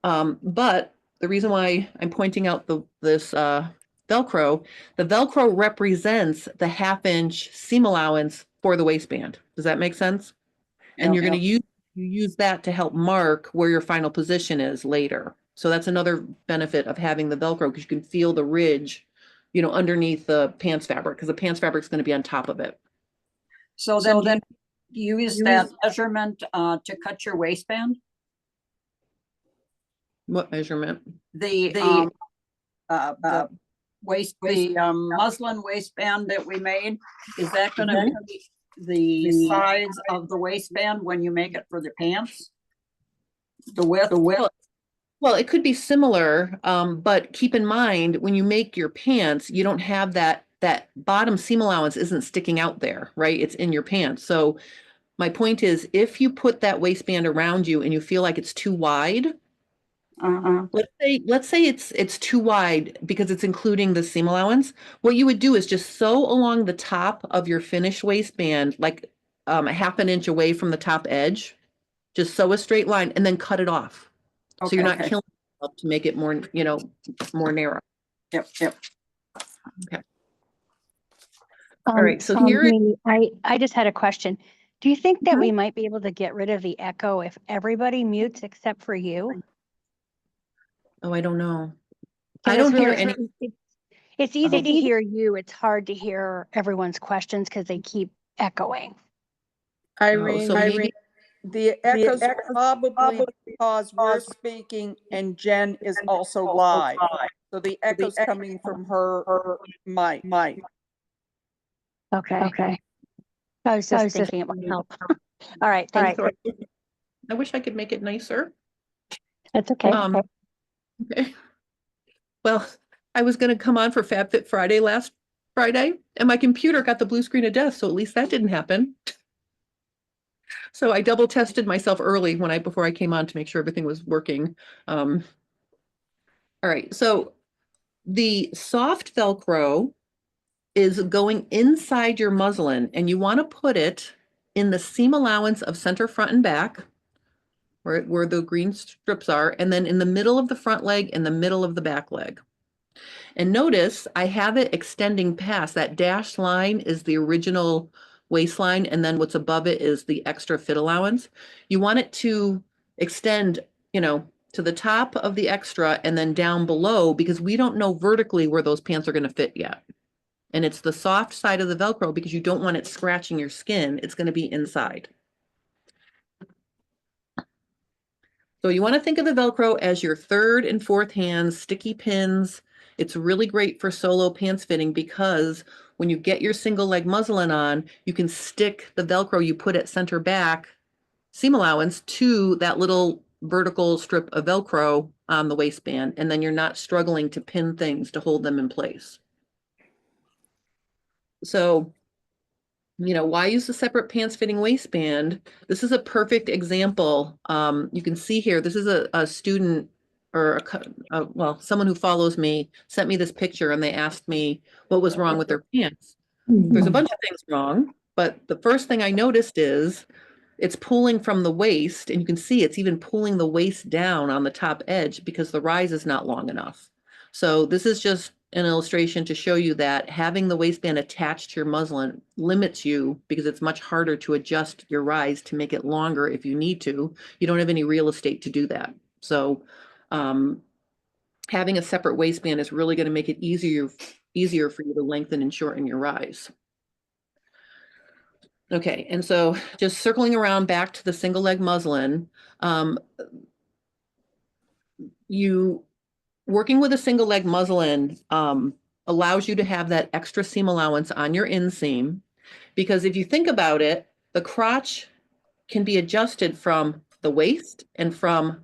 Speaker 1: But the reason why I'm pointing out this Velcro, the Velcro represents the 1/2 inch seam allowance for the waistband. Does that make sense? And you're going to use that to help mark where your final position is later. So that's another benefit of having the Velcro because you can feel the ridge, you know, underneath the pants fabric because the pants fabric is going to be on top of it.
Speaker 10: So then you use that measurement to cut your waistband?
Speaker 1: What measurement?
Speaker 10: The muslin waistband that we made, is that going to be the size of the waistband when you make it for the pants? The width?
Speaker 1: Well, it could be similar, but keep in mind when you make your pants, you don't have that bottom seam allowance isn't sticking out there, right? It's in your pants. So my point is, if you put that waistband around you and you feel like it's too wide, let's say it's too wide because it's including the seam allowance. What you would do is just sew along the top of your finished waistband, like a 1/2 inch away from the top edge. Just sew a straight line and then cut it off. So you're not killing yourself to make it more, you know, more narrow.
Speaker 10: Yep.
Speaker 1: Okay. All right. So here
Speaker 11: I just had a question. Do you think that we might be able to get rid of the echo if everybody mutes except for you?
Speaker 1: Oh, I don't know. I don't hear any.
Speaker 11: It's easy to hear you. It's hard to hear everyone's questions because they keep echoing.
Speaker 9: Irene,
Speaker 1: so maybe
Speaker 9: the echoes probably because we're speaking and Jen is also live. So the echo's coming from her mic.
Speaker 11: Okay. I was just thinking it might help. All right. Thanks.
Speaker 1: I wish I could make it nicer.
Speaker 11: That's okay.
Speaker 1: Okay. Well, I was going to come on for FabFit Friday last Friday, and my computer got the blue screen of death, so at least that didn't happen. So I double tested myself early before I came on to make sure everything was working. All right, so the soft Velcro is going inside your muslin, and you want to put it in the seam allowance of center, front, and back, where the green strips are, and then in the middle of the front leg and the middle of the back leg. And notice I have it extending past. That dashed line is the original waistline, and then what's above it is the extra fit allowance. You want it to extend, you know, to the top of the extra and then down below because we don't know vertically where those pants are going to fit yet. And it's the soft side of the Velcro because you don't want it scratching your skin. It's going to be inside. So you want to think of the Velcro as your third and fourth hands, sticky pins. It's really great for solo pants fitting because when you get your single leg muslin on, you can stick the Velcro you put at center back seam allowance to that little vertical strip of Velcro on the waistband, and then you're not struggling to pin things to hold them in place. So, you know, why use a separate pants fitting waistband? This is a perfect example. You can see here, this is a student or well, someone who follows me sent me this picture and they asked me what was wrong with their pants. There's a bunch of things wrong, but the first thing I noticed is it's pulling from the waist, and you can see it's even pulling the waist down on the top edge because the rise is not long enough. So this is just an illustration to show you that having the waistband attached to your muslin limits you because it's much harder to adjust your rise to make it longer if you need to. You don't have any real estate to do that. So having a separate waistband is really going to make it easier for you to lengthen and shorten your rise. Okay, and so just circling around back to the single leg muslin, working with a single leg muslin allows you to have that extra seam allowance on your inseam, because if you think about it, the crotch can be adjusted from the waist and from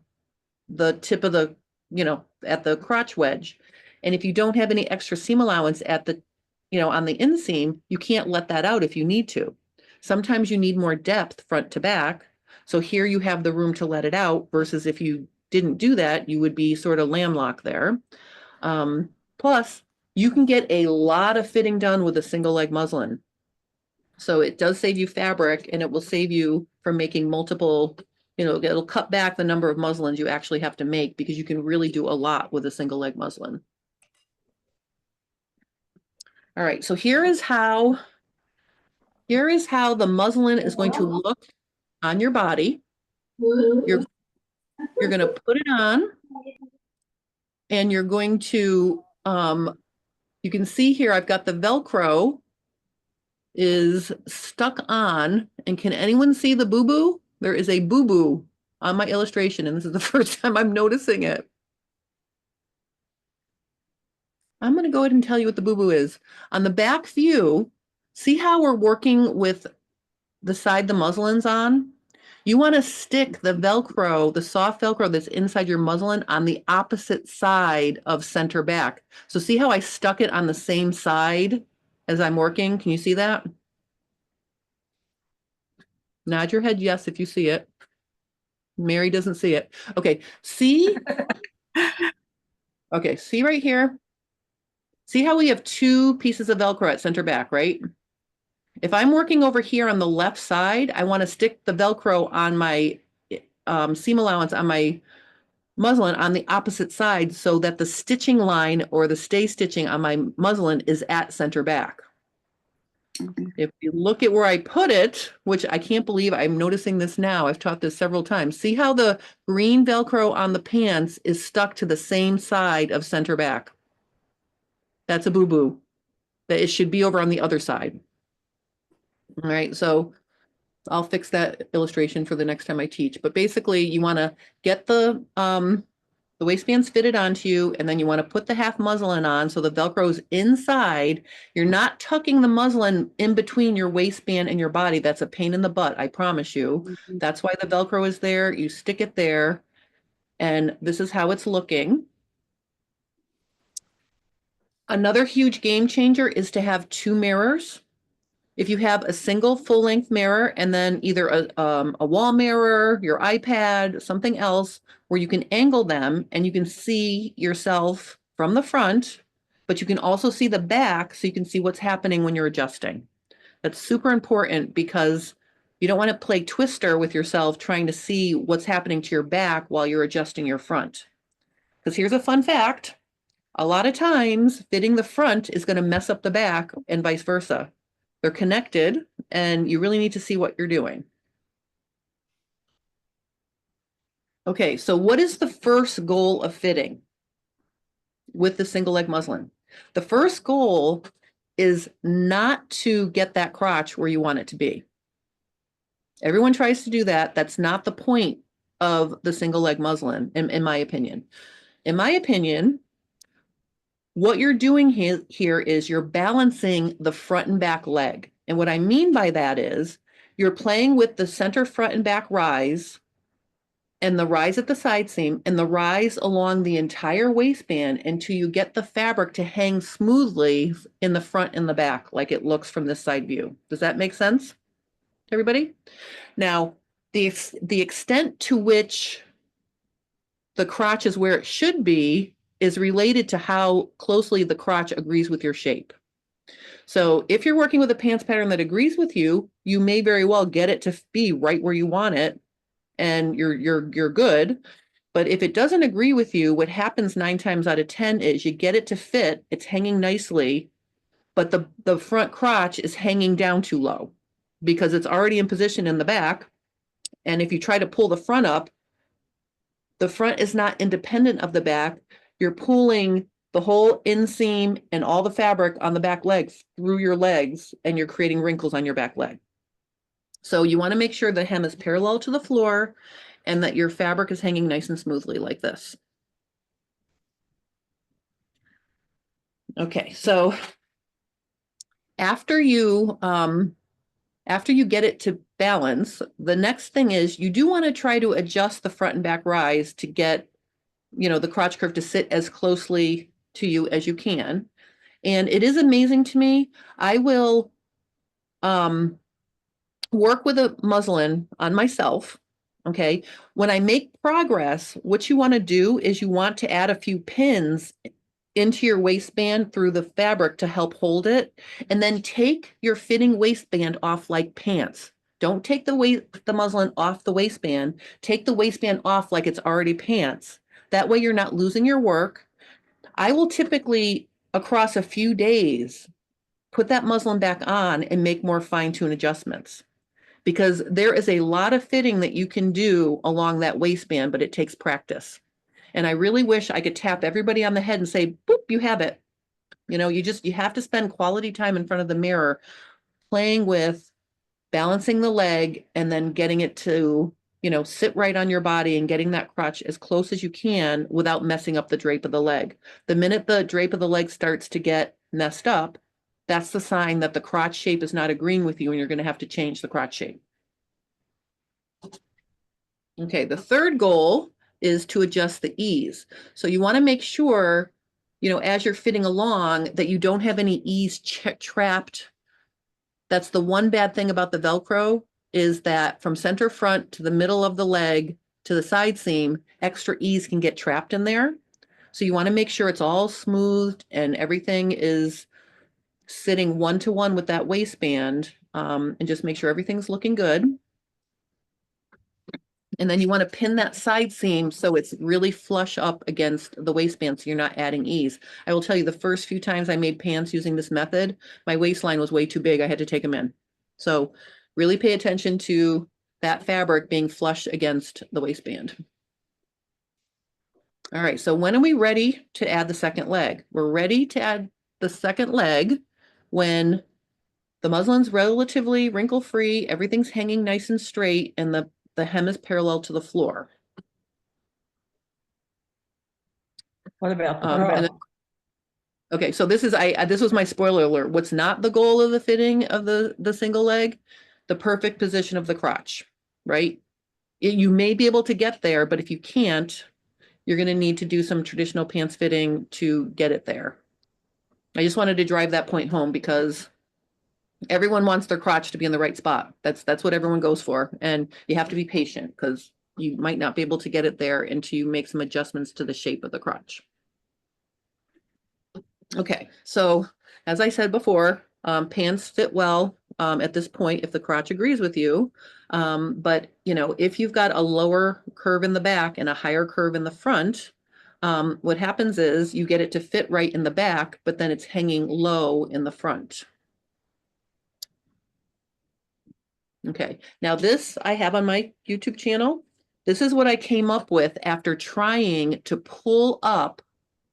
Speaker 1: the tip of the, you know, at the crotch wedge. And if you don't have any extra seam allowance at the, you know, on the inseam, you can't let that out if you need to. Sometimes you need more depth front to back. So here you have the room to let it out versus if you didn't do that, you would be sort of landlocked there. Plus, you can get a lot of fitting done with a single leg muslin. So it does save you fabric, and it will save you from making multiple, you know, it'll cut back the number of muslins you actually have to make because you can really do a lot with a single leg muslin. All right, so here is how the muslin is going to look on your body. You're going to put it on, and you're going to, you can see here, I've got the Velcro is stuck on, and can anyone see the boo-boo? There is a boo-boo on my illustration, and this is the first time I'm noticing it. I'm going to go ahead and tell you what the boo-boo is. On the back view, see how we're working with the side the muslin's on? You want to stick the Velcro, the soft Velcro that's inside your muslin, on the opposite side of center back. So see how I stuck it on the same side as I'm working? Can you see that? Nod your head yes if you see it. Mary doesn't see it. Okay, see? Okay, see right here? See how we have two pieces of Velcro at center back, right? If I'm working over here on the left side, I want to stick the Velcro on my seam allowance on my muslin on the opposite side so that the stitching line or the stay stitching on my muslin is at center back. If you look at where I put it, which I can't believe I'm noticing this now, I've taught this several times. See how the green Velcro on the pants is stuck to the same side of center back? That's a boo-boo. That it should be over on the other side. All right, so I'll fix that illustration for the next time I teach. But basically, you want to get the waistbands fitted onto you, and then you want to put the half muslin on so the Velcro's inside. You're not tucking the muslin in between your waistband and your body. That's a pain in the butt, I promise you. That's why the Velcro is there. You stick it there, and this is how it's looking. Another huge game changer is to have two mirrors. If you have a single full-length mirror and then either a wall mirror, your iPad, something else where you can angle them and you can see yourself from the front, but you can also see the back so you can see what's happening when you're adjusting. That's super important because you don't want to play twister with yourself trying to see what's happening to your back while you're adjusting your front. Because here's a fun fact. A lot of times fitting the front is going to mess up the back and vice versa. They're connected, and you really need to see what you're doing. Okay, so what is the first goal of fitting with the single leg muslin? The first goal is not to get that crotch where you want it to be. Everyone tries to do that. That's not the point of the single leg muslin, in my opinion. In my opinion, what you're doing here is you're balancing the front and back leg. And what I mean by that is you're playing with the center, front, and back rise, and the rise at the side seam, and the rise along the entire waistband until you get the fabric to hang smoothly in the front and the back, like it looks from this side view. Does that make sense to everybody? Now, the extent to which the crotch is where it should be is related to how closely the crotch agrees with your shape. So if you're working with a pants pattern that agrees with you, you may very well get it to be right where you want it, and you're good. But if it doesn't agree with you, what happens 9 times out of 10 is you get it to fit, it's hanging nicely, but the front crotch is hanging down too low because it's already in position in the back. And if you try to pull the front up, the front is not independent of the back. You're pulling the whole inseam and all the fabric on the back legs through your legs, and you're creating wrinkles on your back leg. So you want to make sure the hem is parallel to the floor and that your fabric is hanging nice and smoothly like this. Okay, so after you get it to balance, the next thing is you do want to try to adjust the front and back rise to get, the crotch curve to sit as closely to you as you can. And it is amazing to me. I will work with a muslin on myself. Okay. When I make progress, what you want to do is you want to add a few pins into your waistband through the fabric to help hold it. And then take your fitting waistband off like pants. Don't take the muslin off the waistband. Take the waistband off like it's already pants. That way you're not losing your work. I will typically, across a few days, put that muslin back on and make more fine-tune adjustments, because there is a lot of fitting that you can do along that waistband, but it takes practice. And I really wish I could tap everybody on the head and say, boop, you have it. You have to spend quality time in front of the mirror playing with balancing the leg and then getting it to, sit right on your body and getting that crotch as close as you can without messing up the drape of the leg. The minute the drape of the leg starts to get messed up, that's the sign that the crotch shape is not agreeing with you and you're going to have to change the crotch shape. Okay, the third goal is to adjust the ease. So you want to make sure, as you're fitting along, that you don't have any ease trapped. That's the one bad thing about the Velcro, is that from center front to the middle of the leg to the side seam, extra ease can get trapped in there. So you want to make sure it's all smoothed and everything is sitting one-to-one with that waistband, and just make sure everything's looking good. And then you want to pin that side seam so it's really flush up against the waistband so you're not adding ease. I will tell you, the first few times I made pants using this method, my waistline was way too big. I had to take them in. So really pay attention to that fabric being flush against the waistband. All right, so when are we ready to add the second leg? We're ready to add the second leg when the muslin's relatively wrinkle-free, everything's hanging nice and straight, and the hem is parallel to the floor.
Speaker 4: What about the bra?
Speaker 1: Okay, so this was my spoiler alert. What's not the goal of the fitting of the single leg? The perfect position of the crotch, right? You may be able to get there, but if you can't, you're going to need to do some traditional pants fitting to get it there. I just wanted to drive that point home because everyone wants their crotch to be in the right spot. That's what everyone goes for. And you have to be patient because you might not be able to get it there until you make some adjustments to the shape of the crotch. Okay, so as I said before, pants fit well at this point if the crotch agrees with you. But if you've got a lower curve in the back and a higher curve in the front, what happens is you get it to fit right in the back, but then it's hanging low in the front. Okay, now this I have on my YouTube channel. This is what I came up with after trying to pull up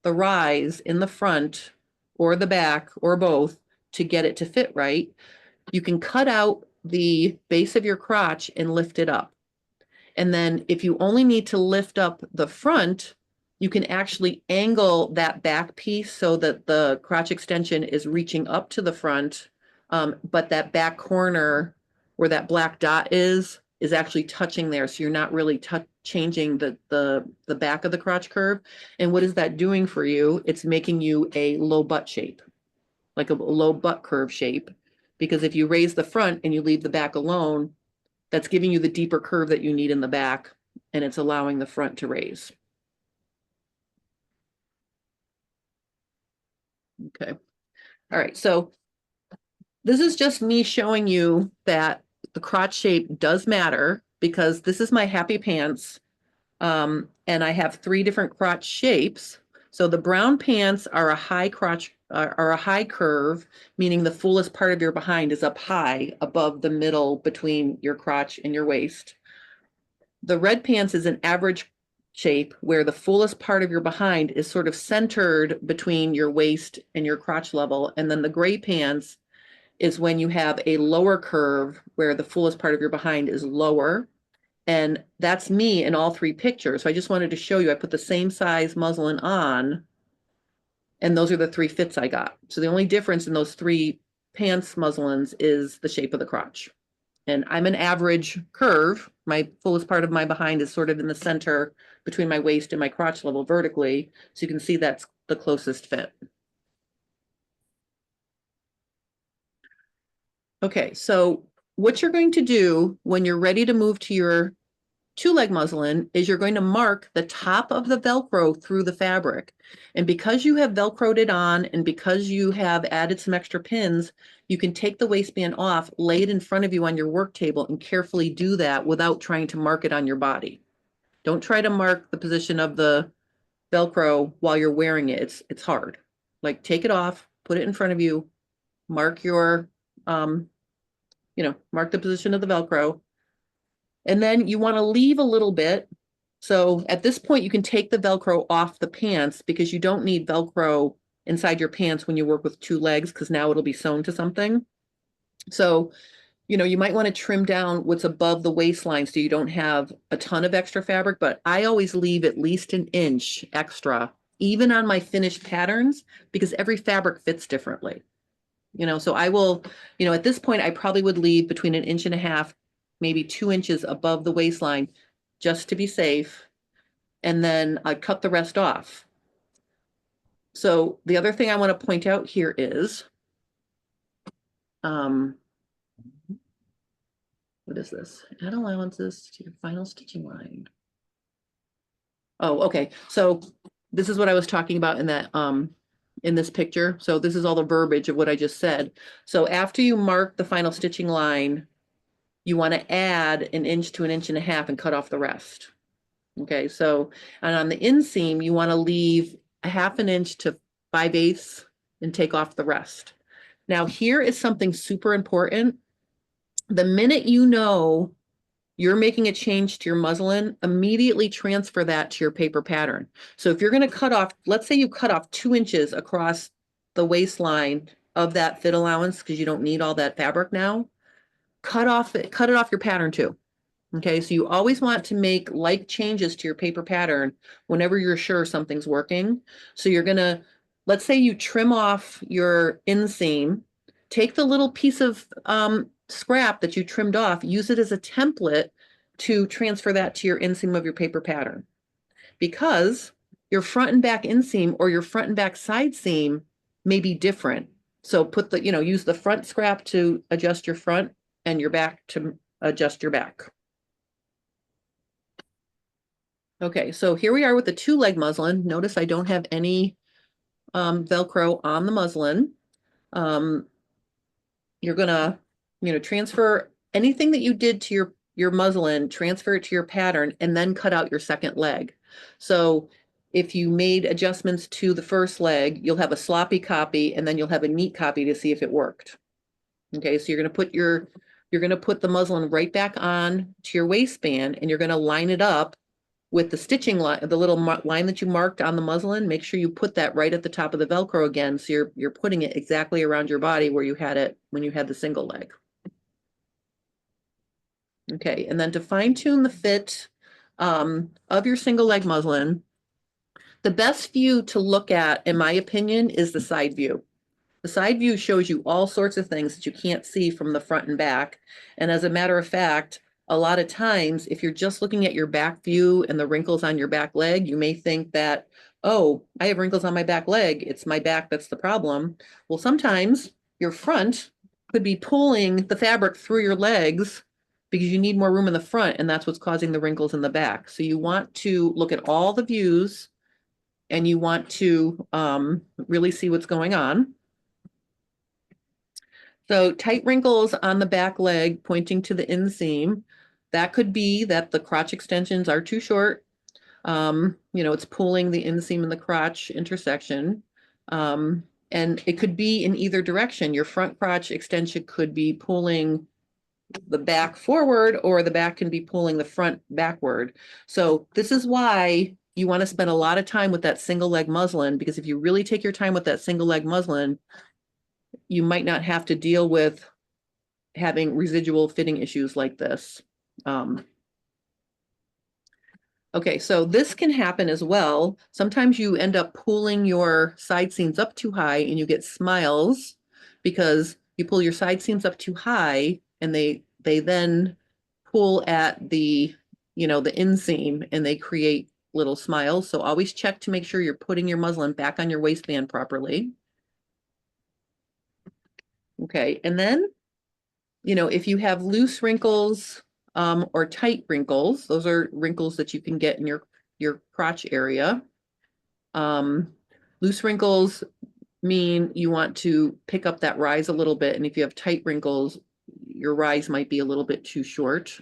Speaker 1: the rise in the front or the back or both to get it to fit right. You can cut out the base of your crotch and lift it up. And then if you only need to lift up the front, you can actually angle that back piece so that the crotch extension is reaching up to the front, but that back corner where that black dot is actually touching there. So you're not really changing the back of the crotch curve. And what is that doing for you? It's making you a low butt shape, like a low butt curve shape. Because if you raise the front and you leave the back alone, that's giving you the deeper curve that you need in the back, and it's allowing the front to raise. Okay. All right. So this is just me showing you that the crotch shape does matter, because this is my happy pants. And I have 3 different crotch shapes. So the brown pants are a high crotch, are a high curve, meaning the fullest part of your behind is up high above the middle between your crotch and your waist. The red pants is an average shape where the fullest part of your behind is sort of centered between your waist and your crotch level. And then the gray pants is when you have a lower curve where the fullest part of your behind is lower. And that's me in all 3 pictures. So I just wanted to show you, I put the same size muslin on, and those are the 3 fits I got. So the only difference in those 3 pants muslins is the shape of the crotch. And I'm an average curve. My fullest part of my behind is sort of in the center between my waist and my crotch level vertically. So you can see that's the closest fit. Okay, so what you're going to do when you're ready to move to your 2-leg muslin is you're going to mark the top of the Velcro through the fabric. And because you have Velcroed it on, and because you have added some extra pins, you can take the waistband off, lay it in front of you on your work table, and carefully do that without trying to mark it on your body. Don't try to mark the position of the Velcro while you're wearing it. It's hard. Like, take it off, put it in front of you, mark your, mark the position of the Velcro. And then you want to leave a little bit. So at this point, you can take the Velcro off the pants, because you don't need Velcro inside your pants when you work with 2 legs, because now it'll be sewn to something. So, you might want to trim down what's above the waistline so you don't have a ton of extra fabric, but I always leave at least an inch extra, even on my finished patterns, because every fabric fits differently. So I will, at this point, I probably would leave between 1.5 inches, maybe 2 inches above the waistline, just to be safe. And then I cut the rest off. So the other thing I want to point out here is, what is this? Add allowances to your final stitching line. Oh, okay. So this is what I was talking about in that, in this picture. So this is all the verbiage of what I just said. So after you mark the final stitching line, you want to add 1 inch to 1.5 inches and cut off the rest. Okay, so, and on the inseam, you want to leave 1/2 inch to 5/8 and take off the rest. Now, here is something super important. The minute you know you're making a change to your muslin, immediately transfer that to your paper pattern. So if you're going to cut off, let's say you cut off 2 inches across the waistline of that fit allowance, because you don't need all that fabric now, cut it off your pattern too. Okay, so you always want to make like changes to your paper pattern whenever you're sure something's working. So you're gonna, let's say you trim off your inseam, take the little piece of scrap that you trimmed off, use it as a template to transfer that to your inseam of your paper pattern. Because your front and back inseam or your front and back side seam may be different. So put the, use the front scrap to adjust your front and your back to adjust your back. Okay, so here we are with the 2-leg muslin. Notice I don't have any Velcro on the muslin. You're gonna, transfer anything that you did to your muslin, transfer it to your pattern, and then cut out your second leg. So if you made adjustments to the first leg, you'll have a sloppy copy, and then you'll have a neat copy to see if it worked. Okay, so you're gonna put the muslin right back on to your waistband, and you're gonna line it up with the stitching line, the little line that you marked on the muslin. Make sure you put that right at the top of the Velcro again, so you're putting it exactly around your body where you had it when you had the single leg. Okay, and then to fine tune the fit of your single leg muslin, The best view to look at, in my opinion, is the side view. The side view shows you all sorts of things that you can't see from the front and back. And as a matter of fact, a lot of times, if you're just looking at your back view and the wrinkles on your back leg, you may think that, oh, I have wrinkles on my back leg. It's my back that's the problem. Well, sometimes your front could be pulling the fabric through your legs because you need more room in the front, and that's what's causing the wrinkles in the back. So you want to look at all the views and you want to really see what's going on. So tight wrinkles on the back leg pointing to the inseam. That could be that the crotch extensions are too short. It's pulling the inseam and the crotch intersection. And it could be in either direction. Your front crotch extension could be pulling the back forward, or the back can be pulling the front backward. So this is why you want to spend a lot of time with that single leg muslin, because if you really take your time with that single leg muslin, you might not have to deal with having residual fitting issues like this. Okay, so this can happen as well. Sometimes you end up pulling your side seams up too high and you get smiles because you pull your side seams up too high and they then pull at the, the inseam and they create little smiles. So always check to make sure you're putting your muslin back on your waistband properly. Okay, and then, if you have loose wrinkles or tight wrinkles, those are wrinkles that you can get in your crotch area. Loose wrinkles mean you want to pick up that rise a little bit, and if you have tight wrinkles, your rise might be a little bit too short.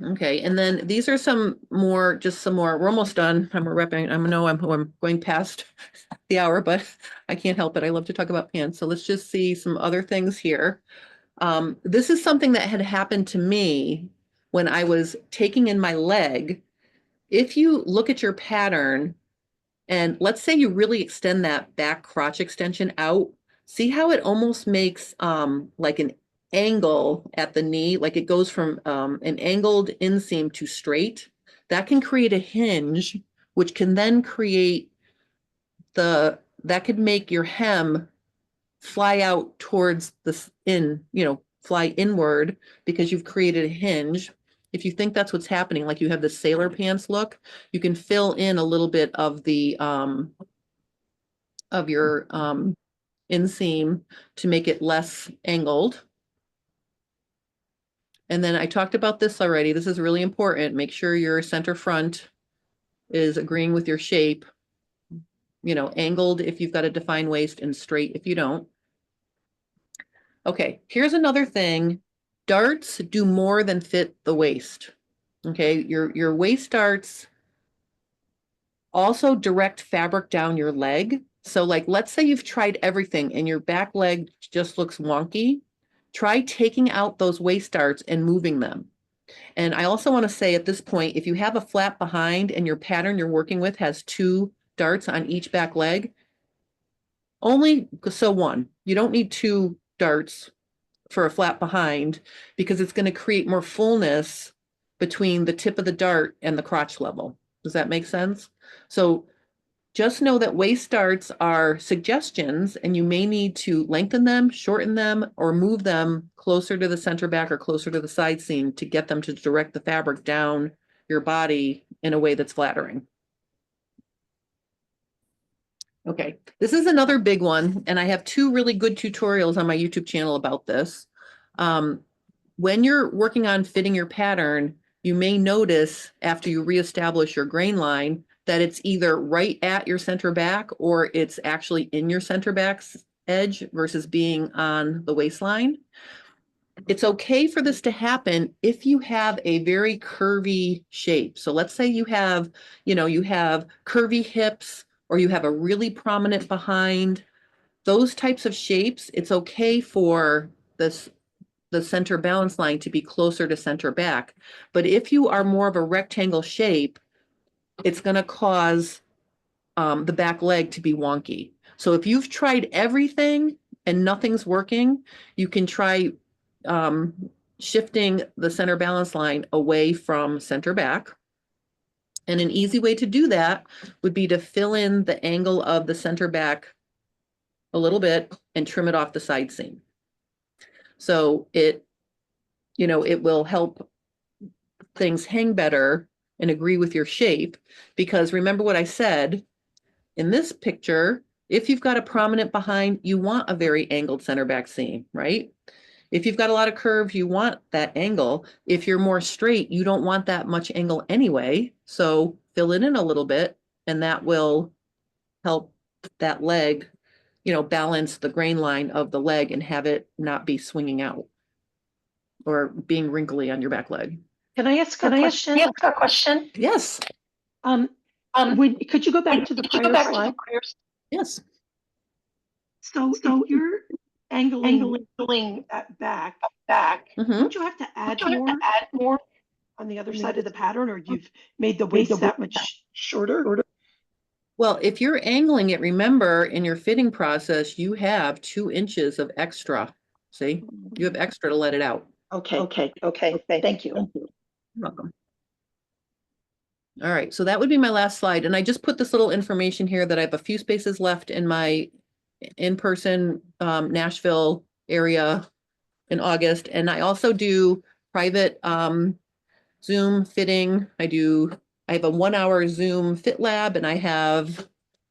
Speaker 1: Okay, and then these are some more, we're almost done. I'm going past the hour, but I can't help it. I love to talk about pants. So let's just see some other things here. This is something that had happened to me when I was taking in my leg. If you look at your pattern, and let's say you really extend that back crotch extension out, see how it almost makes like an angle at the knee, like it goes from an angled inseam to straight. That can create a hinge, which can then create that could make your hem fly out towards fly inward because you've created a hinge. If you think that's what's happening, like you have the sailor pants look, you can fill in a little bit of the of your inseam to make it less angled. And then I talked about this already. This is really important. Make sure your center front is agreeing with your shape. Angled if you've got a defined waist and straight if you don't. Okay, here's another thing. Darts do more than fit the waist. Okay, your waist darts also direct fabric down your leg. So like, let's say you've tried everything and your back leg just looks wonky. Try taking out those waist darts and moving them. And I also want to say at this point, if you have a flat behind and your pattern you're working with has 2 darts on each back leg, only so 1. You don't need 2 darts for a flat behind because it's going to create more fullness between the tip of the dart and the crotch level. Does that make sense? So just know that waist darts are suggestions and you may need to lengthen them, shorten them, or move them closer to the center back or closer to the side seam to get them to direct the fabric down your body in a way that's flattering. Okay, this is another big one, and I have 2 really good tutorials on my YouTube channel about this. When you're working on fitting your pattern, you may notice after you reestablish your grain line that it's either right at your center back or it's actually in your center back's edge versus being on the waistline. It's okay for this to happen if you have a very curvy shape. So let's say you have curvy hips or you have a really prominent behind. Those types of shapes, it's okay for the center balance line to be closer to center back. But if you are more of a rectangle shape, it's going to cause the back leg to be wonky. So if you've tried everything and nothing's working, you can try shifting the center balance line away from center back. And an easy way to do that would be to fill in the angle of the center back a little bit and trim it off the side seam. So it, you know, it will help things hang better and agree with your shape. Because remember what I said in this picture, if you've got a prominent behind, you want a very angled center back seam, right? If you've got a lot of curves, you want that angle. If you're more straight, you don't want that much angle anyway. So fill it in a little bit, and that will help that leg, you know, balance the grain line of the leg and have it not be swinging out or being wrinkly on your back leg.
Speaker 12: Can I ask a question?
Speaker 1: Yes.
Speaker 12: Could you go back to the prior slide?
Speaker 1: Yes.
Speaker 12: So if you're angling that back, don't you have to add more on the other side of the pattern, or you've made the waist that much shorter?
Speaker 1: Well, if you're angling it, remember in your fitting process, you have 2 inches of extra. See, you have extra to let it out.
Speaker 12: Okay. Thank you.
Speaker 1: You're welcome. All right, so that would be my last slide. And I just put this little information here that I have a few spaces left in my in-person Nashville area in August. And I also do private Zoom fitting. I have a 1-hour Zoom fit lab, and I have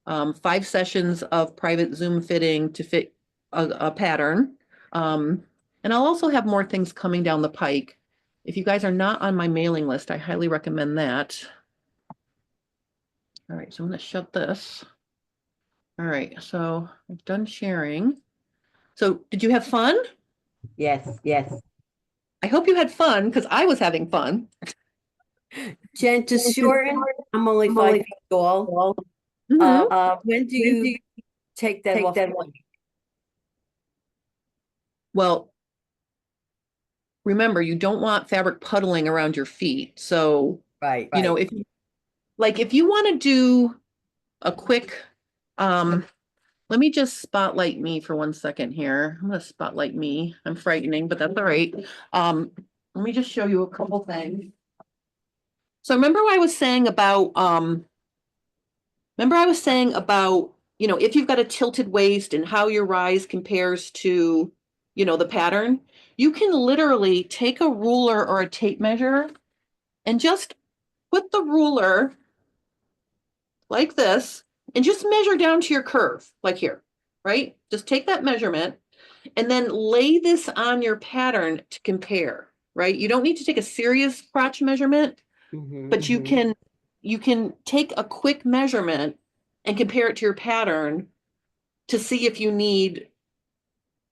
Speaker 1: 5 sessions of private Zoom fitting to fit a pattern. And I'll also have more things coming down the pike. If you guys are not on my mailing list, I highly recommend that. All right, so I'm going to shut this. All right, so I've done sharing. So did you have fun?
Speaker 6: Yes.
Speaker 1: I hope you had fun, because I was having fun.
Speaker 6: Jen, to shorten, I'm only 5 feet tall. When do you take that off?
Speaker 1: Well, remember, you don't want fabric puddling around your feet. So, you know, if you want to do a quick, let me just spotlight me for 1 second here. I'm going to spotlight me. I'm frightening, but that's all right. Let me just show you a couple things. So remember what I was saying about, you know, if you've got a tilted waist and how your rise compares to, you know, the pattern, you can literally take a ruler or a tape measure and just put the ruler like this and just measure down to your curve, like here, right? Just take that measurement and then lay this on your pattern to compare, right? You don't need to take a serious crotch measurement, but you can take a quick measurement and compare it to your pattern to see if you need,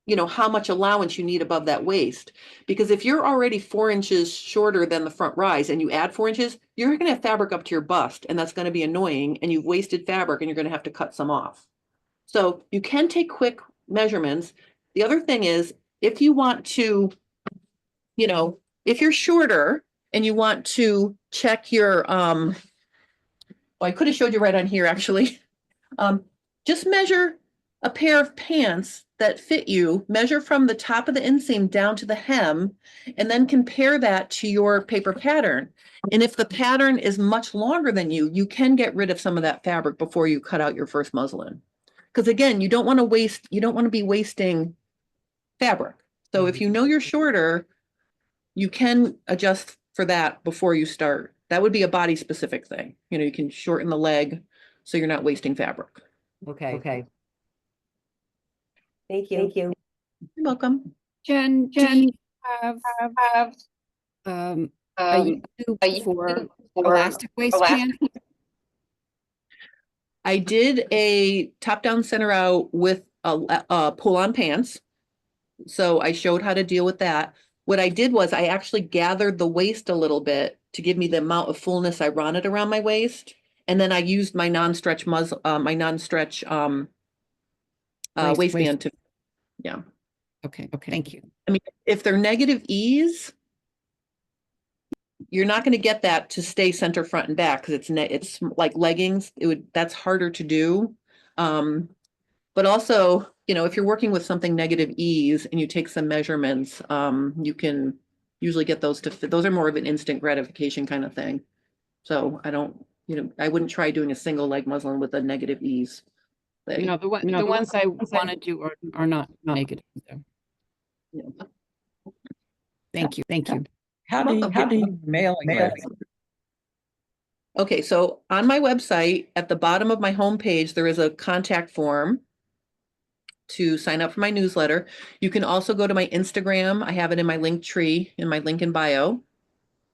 Speaker 1: you know, how much allowance you need above that waist. Because if you're already 4 inches shorter than the front rise and you add 4 inches, you're going to have fabric up to your bust, and that's going to be annoying, and you've wasted fabric and you're going to have to cut some off. So you can take quick measurements. The other thing is, if you want to, you know, if you're shorter and you want to check your, well, I could have showed you right on here, actually. Just measure a pair of pants that fit you, measure from the top of the inseam down to the hem, and then compare that to your paper pattern. And if the pattern is much longer than you, you can get rid of some of that fabric before you cut out your first muslin. Because again, you don't want to be wasting fabric. So if you know you're shorter, you can adjust for that before you start. That would be a body specific thing. You know, you can shorten the leg so you're not wasting fabric.
Speaker 6: Okay. Thank you.
Speaker 1: You're welcome.
Speaker 3: Jen, do you have a YouTube for elastic waist pants?
Speaker 1: I did a top down center out with a pull on pants. So I showed how to deal with that. What I did was I actually gathered the waist a little bit to give me the amount of fullness I wanted around my waist. And then I used my non-stretch waistband to, yeah.
Speaker 3: Okay, thank you.
Speaker 1: I mean, if they're negative ease, you're not going to get that to stay center, front, and back, because it's like leggings. That's harder to do. But also, you know, if you're working with something negative ease and you take some measurements, you can usually get those to fit. Those are more of an instant gratification kind of thing. So I don't, I wouldn't try doing a single leg muslin with a negative ease.
Speaker 3: You know, the ones I want to do are not negative. So.
Speaker 1: Yeah.
Speaker 3: Thank you.
Speaker 4: How do you mailing list?
Speaker 1: Okay, so on my website, at the bottom of my homepage, there is a contact form to sign up for my newsletter. You can also go to my Instagram. I have it in my link tree, in my link in bio,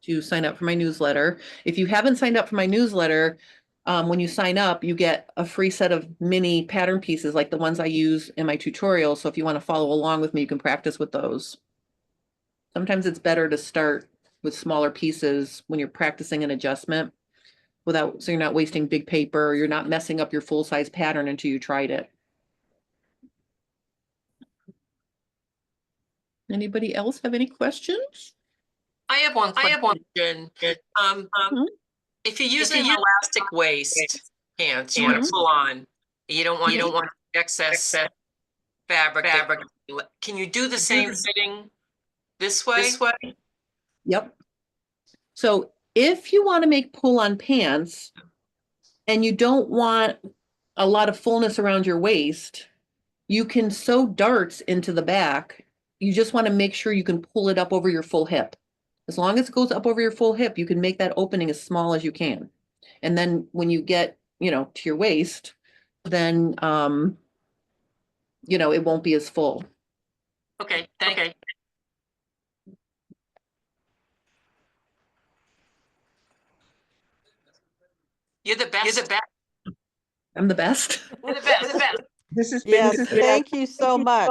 Speaker 1: to sign up for my newsletter. If you haven't signed up for my newsletter, when you sign up, you get a free set of mini pattern pieces like the ones I use in my tutorial. So if you want to follow along with me, you can practice with those. Sometimes it's better to start with smaller pieces when you're practicing an adjustment so you're not wasting big paper, or you're not messing up your full-size pattern until you tried it. Anybody else have any questions?
Speaker 5: I have one question. If you're using elastic waist pants, you want to pull on, you don't want excess fabric. Can you do the same fitting this way?
Speaker 1: Yep. So if you want to make pull-on pants and you don't want a lot of fullness around your waist, you can sew darts into the back. You just want to make sure you can pull it up over your full hip. As long as it goes up over your full hip, you can make that opening as small as you can. And then when you get, to your waist, then, it won't be as full.
Speaker 5: Okay, thank you. You're the best.
Speaker 1: I'm the best.
Speaker 5: You're the best.
Speaker 4: This is
Speaker 2: Yes, thank you so much.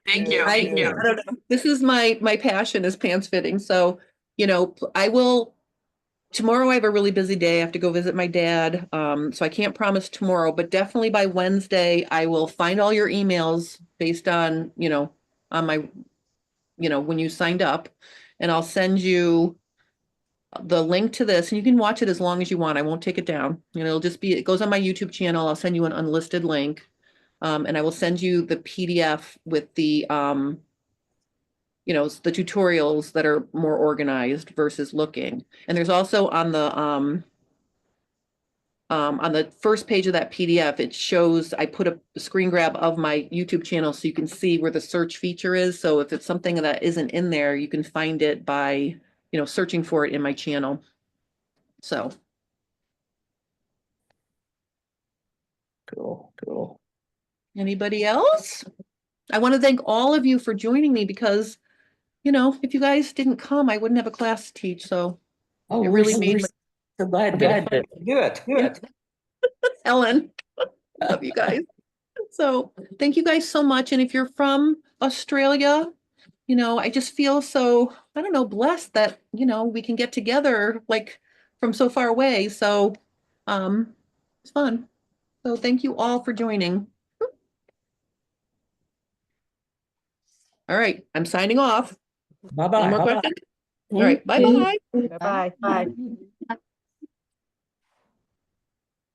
Speaker 5: Thank you.
Speaker 1: I don't know. This is my passion is pants fitting. So, tomorrow I have a really busy day. I have to go visit my dad. So I can't promise tomorrow, but definitely by Wednesday, I will find all your emails based on, on my, when you signed up, and I'll send you the link to this, and you can watch it as long as you want. I won't take it down. It'll just be, it goes on my YouTube channel. I'll send you an unlisted link. And I will send you the PDF with the, the tutorials that are more organized versus looking. And there's also on the first page of that PDF, it shows, I put a screen grab of my YouTube channel so you can see where the search feature is. So if it's something that isn't in there, you can find it by, searching for it in my channel. So.
Speaker 4: Cool.
Speaker 1: Anybody else? I want to thank all of you for joining me because, if you guys didn't come, I wouldn't have a class to teach. So it really made
Speaker 4: so glad. Good.
Speaker 1: Ellen, love you guys. So thank you guys so much. And if you're from Australia, I just feel so, I don't know, blessed that, we can get together like from so far away. So it's fun. So thank you all for joining. All right, I'm signing off.
Speaker 4: Bye-bye.
Speaker 1: Any more questions? All right, bye-bye.
Speaker 2: Bye-bye. Bye.